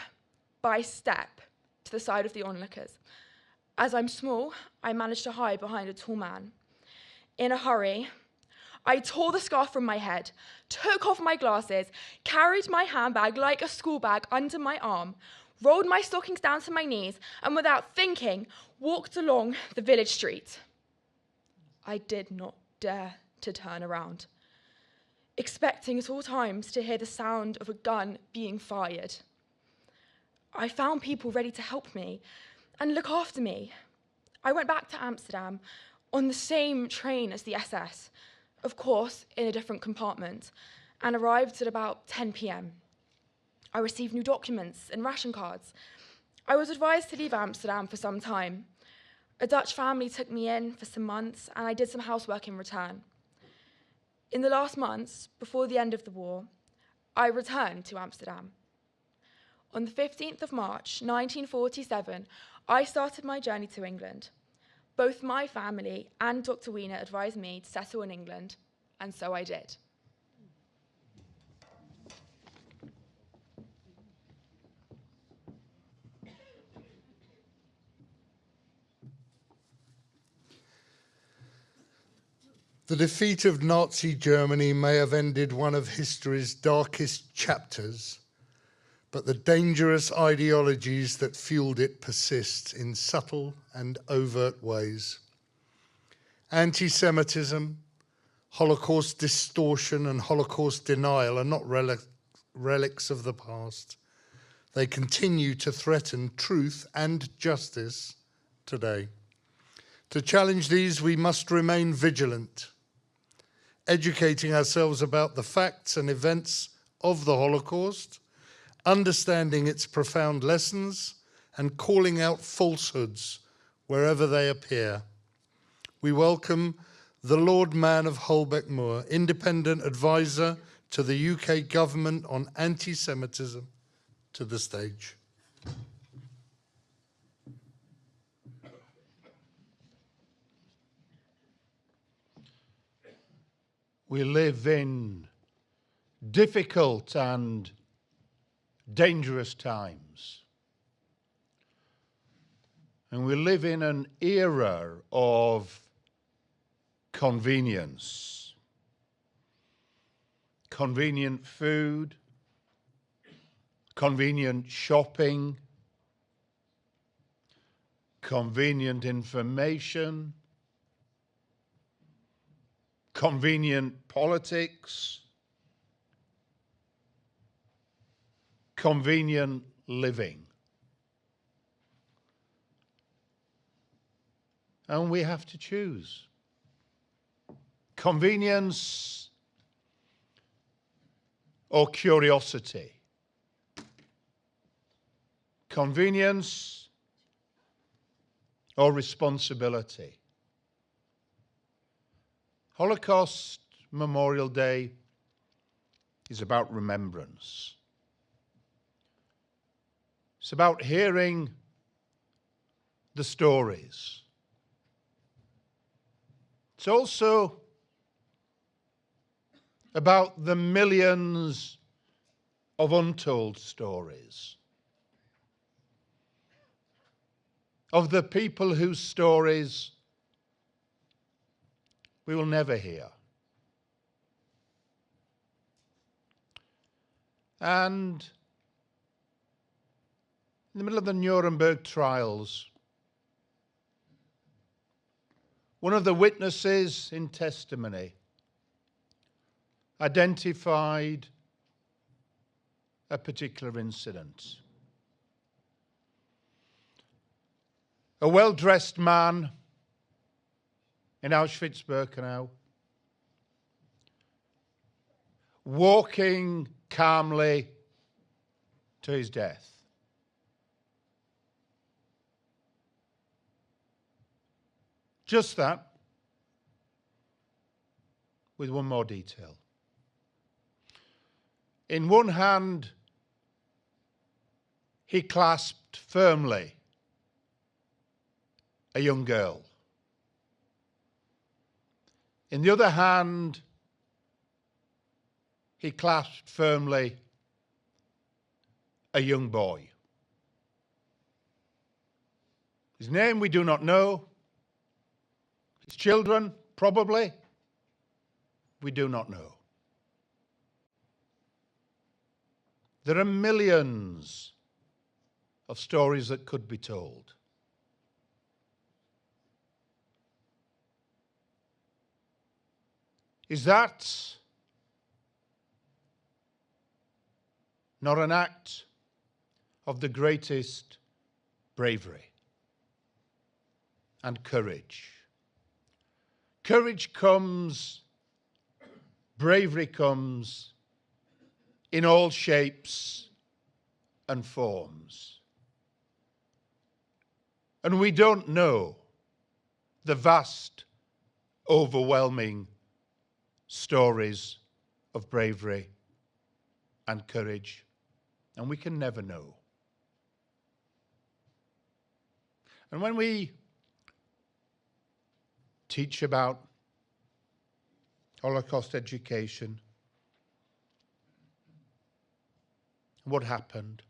by step to the side of the onlookers. As I'm small, I managed to hide behind a tall man. In a hurry, I tore the scarf from my head, took off my glasses, carried my handbag like a school bag under my arm, rolled my stockings down to my knees, and without thinking, walked along the village street. I did not dare to turn around, expecting at all times to hear the sound of a gun being fired. I found people ready to help me and look after me. I went back to Amsterdam on the same train as the SS, of course in a different compartment, and arrived at about 10 p.m. I received new documents and ration cards. I was advised to leave Amsterdam for some time. A Dutch family took me in for some months, and I did some housework in return. In the last months, before the end of the war, I returned to Amsterdam. On the 15th of March, 1947, I started my journey to England. Both my family and Dr. Wiener advised me to settle in England, and so I did. The defeat of Nazi Germany may have ended one of history's darkest chapters, but the dangerous ideologies that fueled it persist in subtle and overt ways. Anti-Semitism, Holocaust distortion, and Holocaust denial are not relics of the past. They continue to threaten truth and justice today. To challenge these, we must remain vigilant, educating ourselves about the facts and events of the Holocaust, understanding its profound lessons, and calling out falsehoods wherever they appear. We welcome the Lord Mayor of Holbeck Moor, independent advisor to the UK government on anti-Semitism, to the stage. We live in difficult and dangerous times. And we live in an era of convenience. Convenient food, convenient shopping, convenient information, convenient politics, convenient living. And we have to choose. Convenience or curiosity. Convenience or responsibility. Holocaust Memorial Day is about remembrance. It's about hearing the stories. It's also about the millions of untold stories, of the people whose stories we will never hear. And in the middle of the Nuremberg trials, one of the witnesses in testimony identified a particular incident. A well-dressed man in Auschwitz-Birkenau, walking calmly to his death. Just that, with one more detail. In one hand, he clasped firmly a young girl. In the other hand, he clasped firmly a young boy. His name we do not know. His children, probably, we do not know. There are millions of stories that could be told. Is that not an act of the greatest bravery and courage? Courage comes, bravery comes in all shapes and forms. And we don't know the vast, overwhelming stories of bravery and courage, and we can never know. And when we teach about Holocaust education, what happened,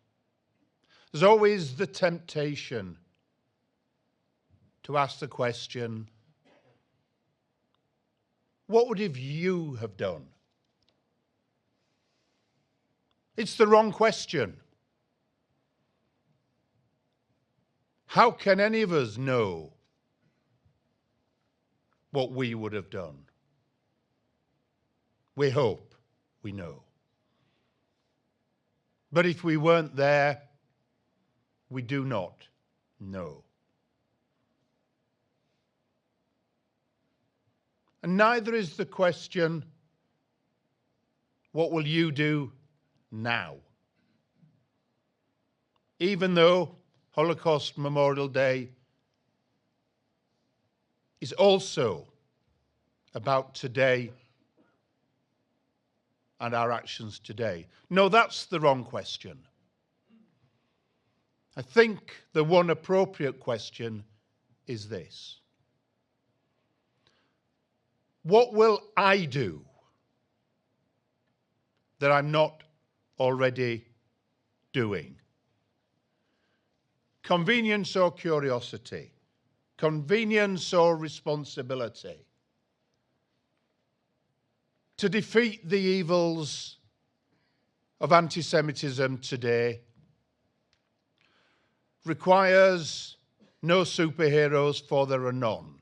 there's always the temptation to ask the question, what would have you have done? It's the wrong question. How can any of us know what we would have done? We hope we know. But if we weren't there, we do not know. And neither is the question, what will you do now? Even though Holocaust Memorial Day is also about today and our actions today. No, that's the wrong question. I think the one appropriate question is this. What will I do that I'm not already doing? Convenience or curiosity? Convenience or responsibility? To defeat the evils of anti-Semitism today requires no superheroes, for there are none.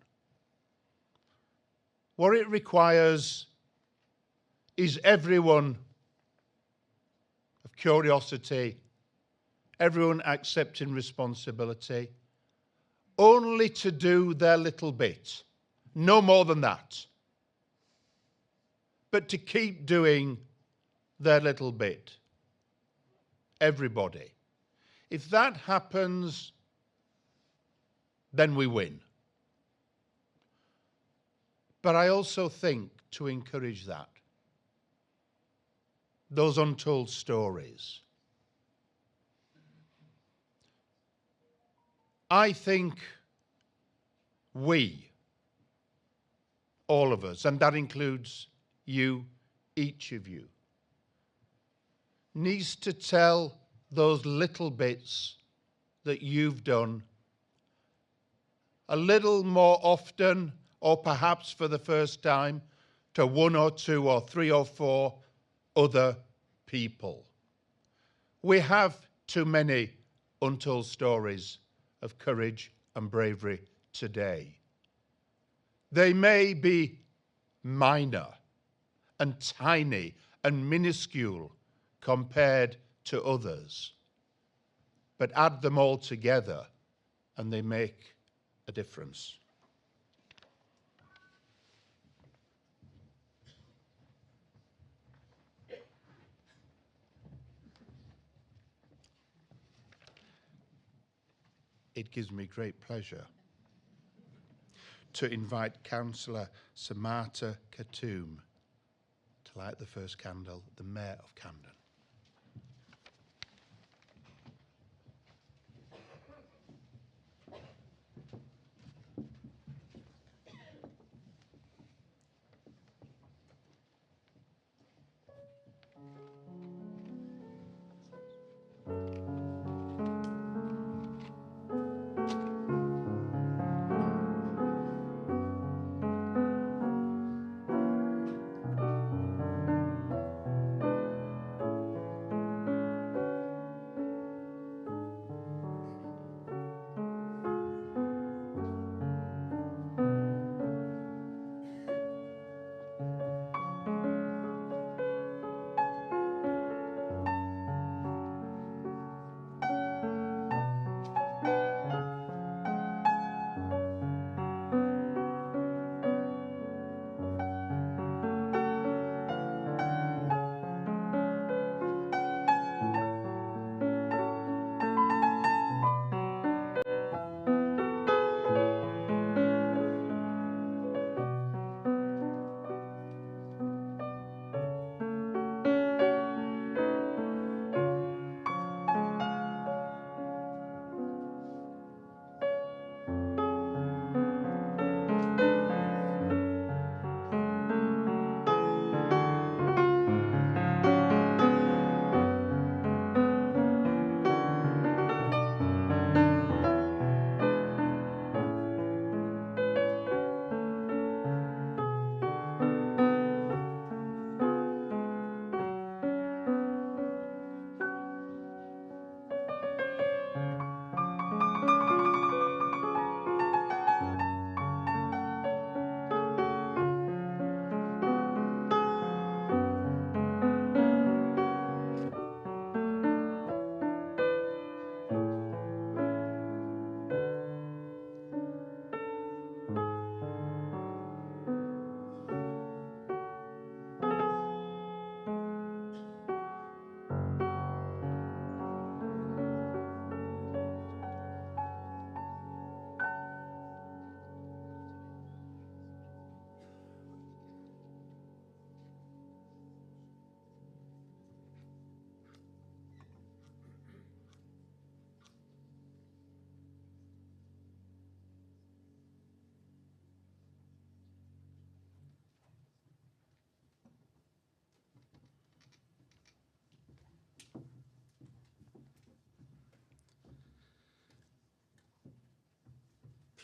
What it requires is everyone of curiosity, everyone accepting responsibility, only to do their little bit, no more than that, but to keep doing their little bit. Everybody. If that happens, then we win. But I also think to encourage that, those untold stories. I think we, all of us, and that includes you, each of you, needs to tell those little bits that you've done a little more often, or perhaps for the first time, to one or two or three or four other people. We have too many untold stories of courage and bravery today. They may be minor and tiny and minuscule compared to others, but add them all together and they make a difference. It gives me great pleasure to invite Councillor Samata Khattoum to light the first candle, the Mayor of Camden.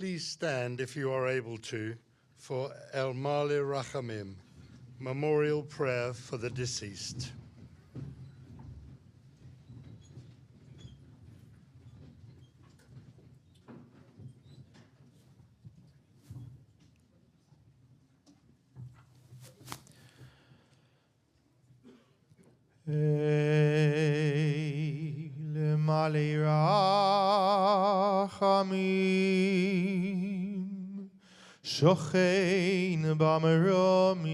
Please stand, if you are able to, for El Male Rachamim, memorial prayer for the deceased. El Male Rachamim, Shochein Bamaromim,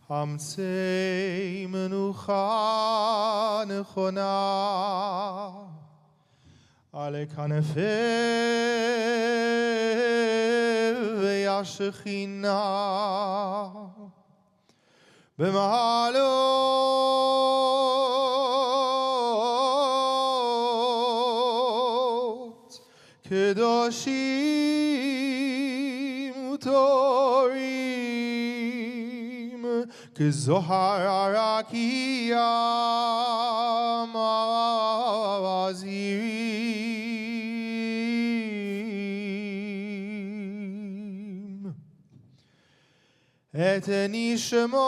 Hamtzei Menucha Nechona, Ale Kanefeh Ve'Yashechina, B'mahalot Kedoshim Utorim Kezohar Arakiyam Azirim Et nishmot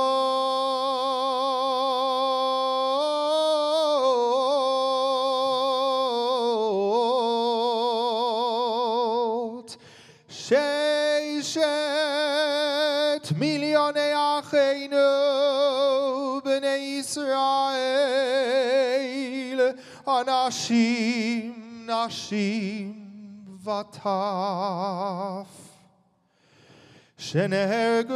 Sheishet milyonei acheinu b'nei Yisrael Anashim, nashim v'taf שנהרגו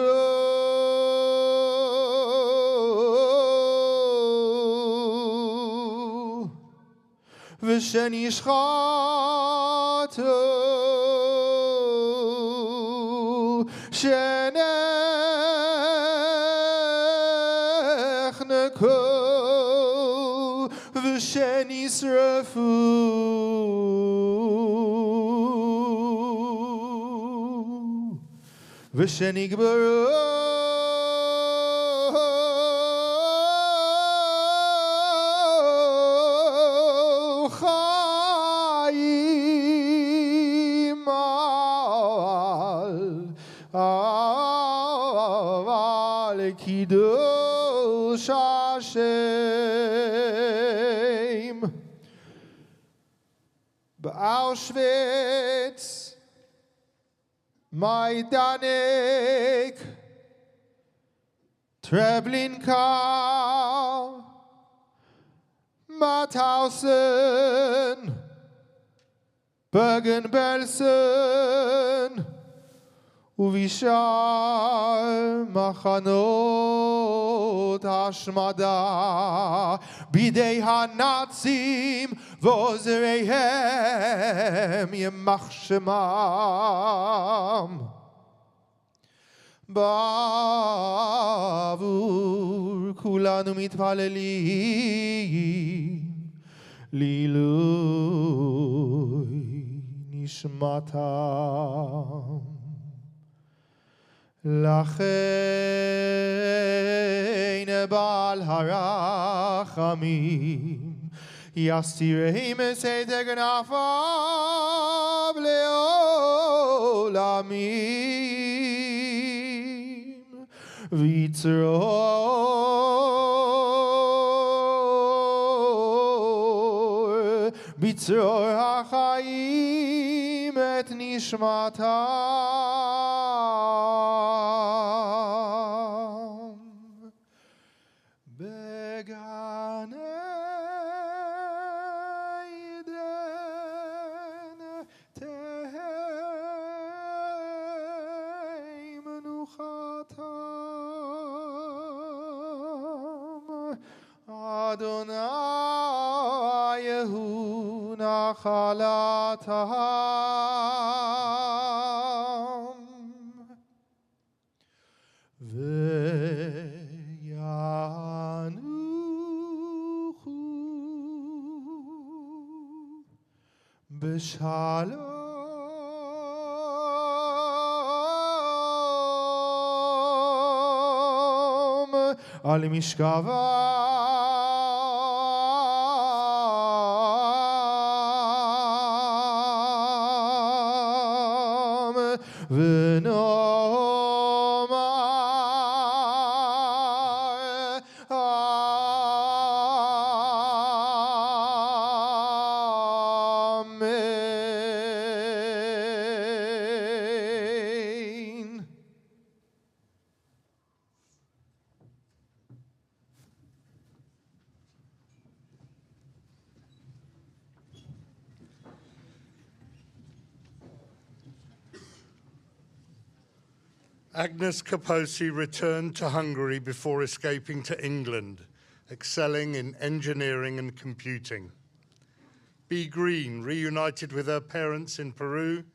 ושנשחטו שנחנקו ושנשרפו ושנקברו חיים על קידוש השם באושוויץ Majdanek, Treblinka, Mauthausen, Bergen-Belsen, ובשאר מחנות השמדה בידי הנאצים ועוזריהם יימח שמם. בעבור כולנו מתפללים לעילוי נשמתם. לכן בעל הרחמים יסתירם מסתר כנפיו לעולמים ויצרור בצרור החיים את נשמתם. Adonai Yehu nachalatam ve'yanuchu b'shalom al mishkava Agnes Kaposi returned to Hungary before escaping to England, excelling in engineering and computing. B. Green reunited with her parents in Peru,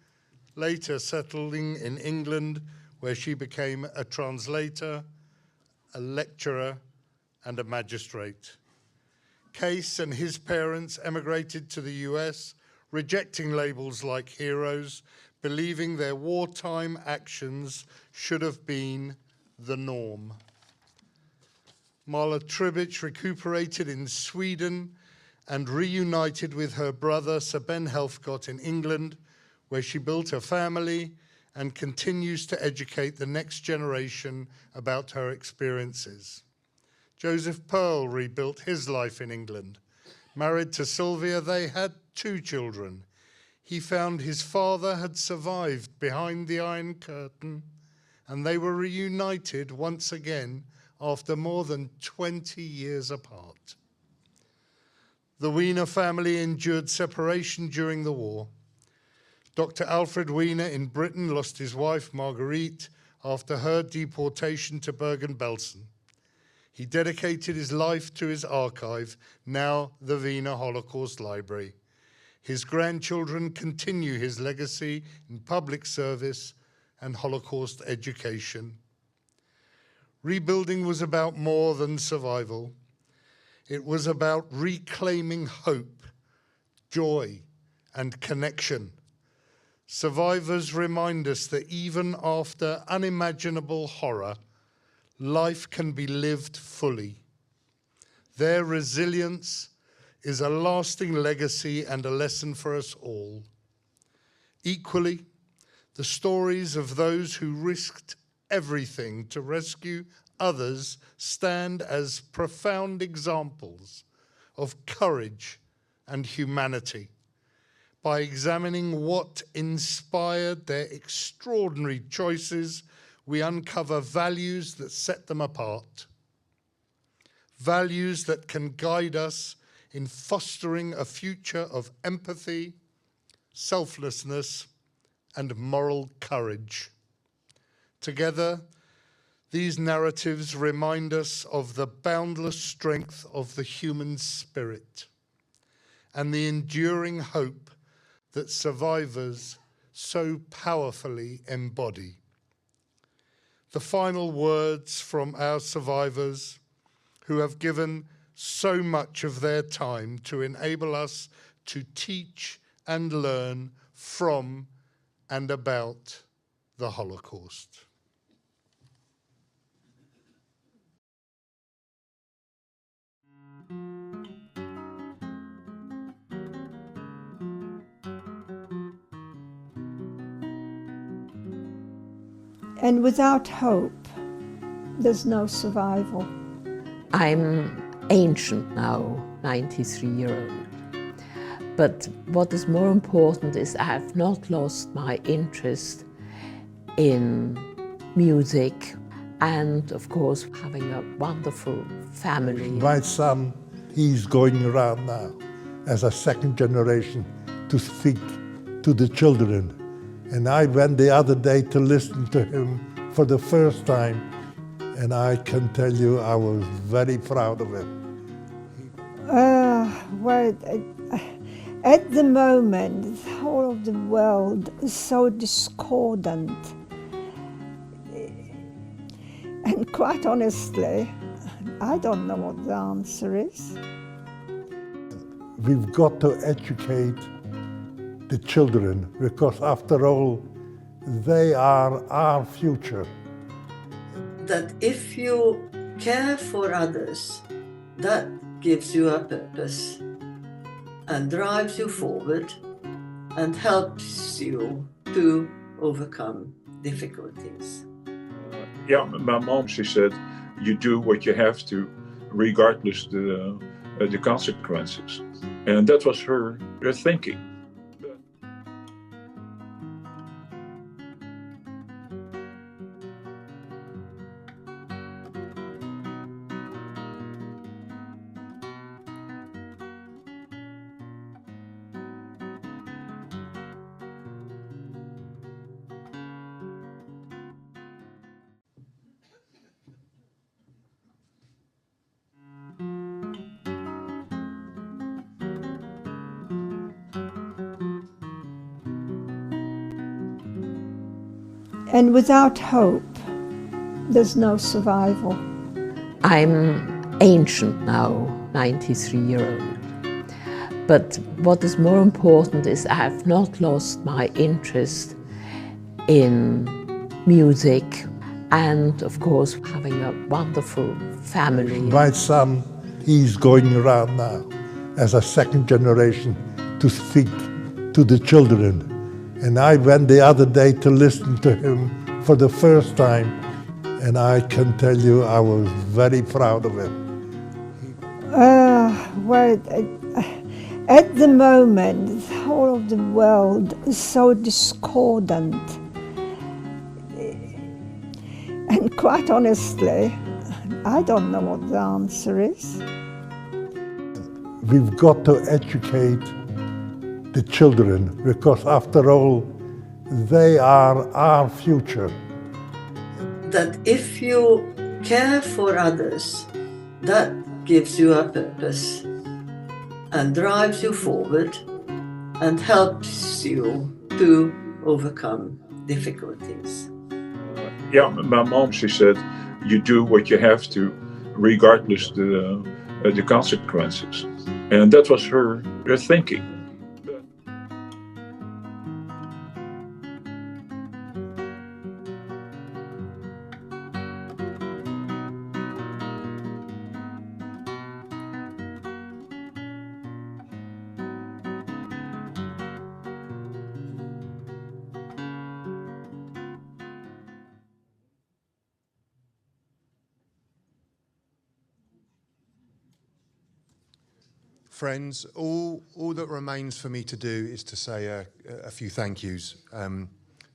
later settling in England, where she became a translator, a lecturer, and a magistrate. Case and his parents emigrated to the US, rejecting labels like heroes, believing their wartime actions should have been the norm. Marla Tribich recuperated in Sweden and reunited with her brother Sir Ben Helfgott in England, where she built a family and continues to educate the next generation about her experiences. Joseph Pearl rebuilt his life in England. Married to Sylvia, they had 2 children. He found his father had survived behind the Iron Curtain, and they were reunited once again after more than 20 years apart. The Wiener family endured separation during the war. Dr. Alfred Wiener in Britain lost his wife, Marguerite, after her deportation to Bergen-Belsen. He dedicated his life to his archive, now the Wiener Holocaust Library. His grandchildren continue his legacy in public service and Holocaust education. Rebuilding was about more than survival. It was about reclaiming hope, joy, and connection. Survivors remind us that even after unimaginable horror, life can be lived fully. Their resilience is a lasting legacy and a lesson for us all. Equally, the stories of those who risked everything to rescue others stand as profound examples of courage and humanity. By examining what inspired their extraordinary choices, we uncover values that set them apart. Values that can guide us in fostering a future of empathy, selflessness, and moral courage. Together, these narratives remind us of the boundless strength of the human spirit and the enduring hope that survivors so powerfully embody. The final words from our survivors, who have given so much of their time to enable us to teach and learn from and about the Holocaust. And without hope, there's no survival. I'm ancient now, 93-year-old. But what is more important is I have not lost my interest in music and, of course, having a wonderful family. My son, he's going around now as a second generation to speak to the children. And I went the other day to listen to him for the first time, and I can tell you I was very proud of him. Well, at the moment, the whole of the world is so discordant. And quite honestly, I don't know what the answer is. We've got to educate the children, because after all, they are our future. That if you care for others, that gives you a purpose and drives you forward and helps you to overcome difficulties. Yeah, my mom, she said, you do what you have to, regardless the consequences. And that was her thinking. And without hope, there's no survival. I'm ancient now, 93-year-old. But what is more important is I have not lost my interest in music and, of course, having a wonderful family. My son, he's going around now as a second generation to speak to the children. And I went the other day to listen to him for the first time, and I can tell you I was very proud of him. Well, at the moment, the whole of the world is so discordant. And quite honestly, I don't know what the answer is. We've got to educate the children, because after all, they are our future. That if you care for others, that gives you a purpose and drives you forward and helps you to overcome difficulties. Yeah, my mom, she said, you do what you have to, regardless the consequences. And that was her thinking. Friends, all that remains for me to do is to say a few thank yous.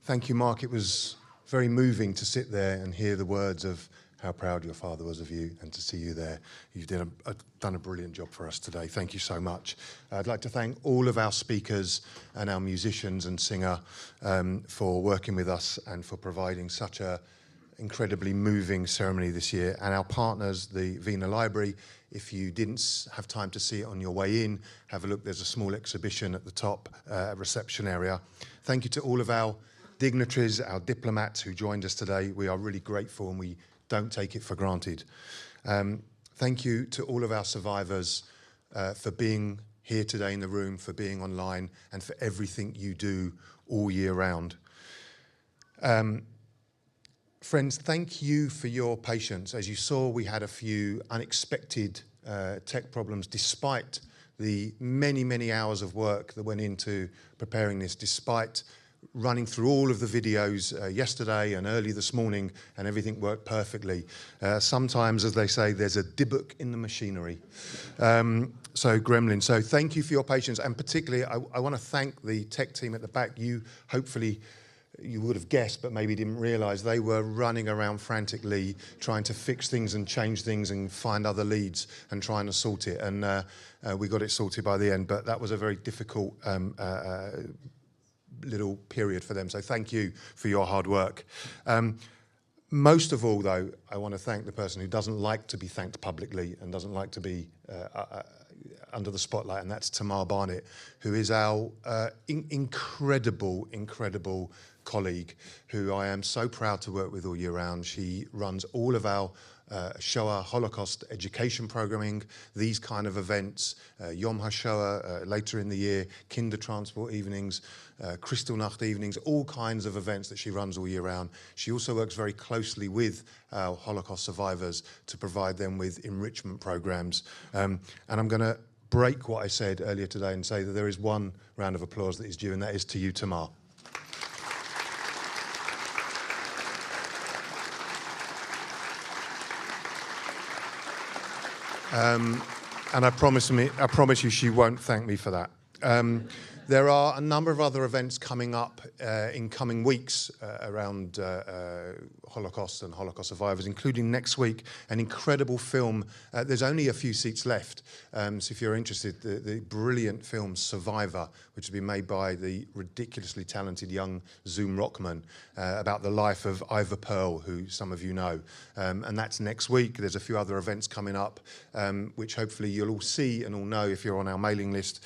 Thank you, Mark. It was very moving to sit there and hear the words of how proud your father was of you and to see you there. You've done a brilliant job for us today. Thank you so much. I'd like to thank all of our speakers and our musicians and singer for working with us and for providing such a incredibly moving ceremony this year, and our partners, the Wiener Library. If you didn't have time to see it on your way in, have a look. There's a small exhibition at the top reception area. Thank you to all of our dignitaries, our diplomats who joined us today. We are really grateful and we don't take it for granted. Thank you to all of our survivors for being here today in the room, for being online, and for everything you do all year round. Friends, thank you for your patience. As you saw, we had a few unexpected tech problems despite the many, many hours of work that went into preparing this, despite running through all of the videos yesterday and early this morning, and everything worked perfectly. Sometimes, as they say, there's a dibbock in the machinery. So gremlin. So thank you for your patience, and particularly I want to thank the tech team at the back. You hopefully you would have guessed, but maybe didn't realise, they were running around frantically trying to fix things and change things and find other leads and trying to sort it. And we got it sorted by the end, but that was a very difficult little period for them. So thank you for your hard work. Most of all, though, I want to thank the person who doesn't like to be thanked publicly and doesn't like to be under the spotlight, and that's Tamar Barnett, who is our incredible colleague, who I am so proud to work with all year round. She runs all of our Shoah Holocaust education programming, these kind of events, Yom HaShoah later in the year, Kinder Transport evenings, Kristallnacht evenings, all kinds of events that she runs all year round. She also works very closely with our Holocaust survivors to provide them with enrichment programs. And I'm going to break what I said earlier today and say that there is one round of applause that is due, and that is to you, Tamar. And I promise you she won't thank me for that. There are a number of other events coming up in coming weeks around Holocaust and Holocaust survivors, including next week an incredible film. There's only a few seats left, so if you're interested, the brilliant film Survivor, which has been made by the ridiculously talented young Zoom Rockman, about the life of Ivor Pearl, who some of you know. And that's next week. There's a few other events coming up, which hopefully you'll all see and all know if you're on our mailing list.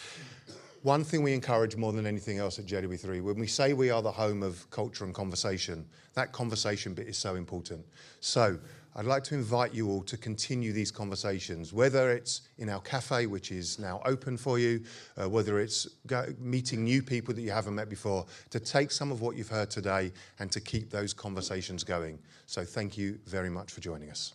One thing we encourage more than anything else at JW3, when we say we are the home of culture and conversation, that conversation bit is so important. So I'd like to invite you all to continue these conversations, whether it's in our cafe, which is now open for you, whether it's meeting new people that you haven't met before, to take some of what you've heard today and to keep those conversations going. So thank you very much for joining us.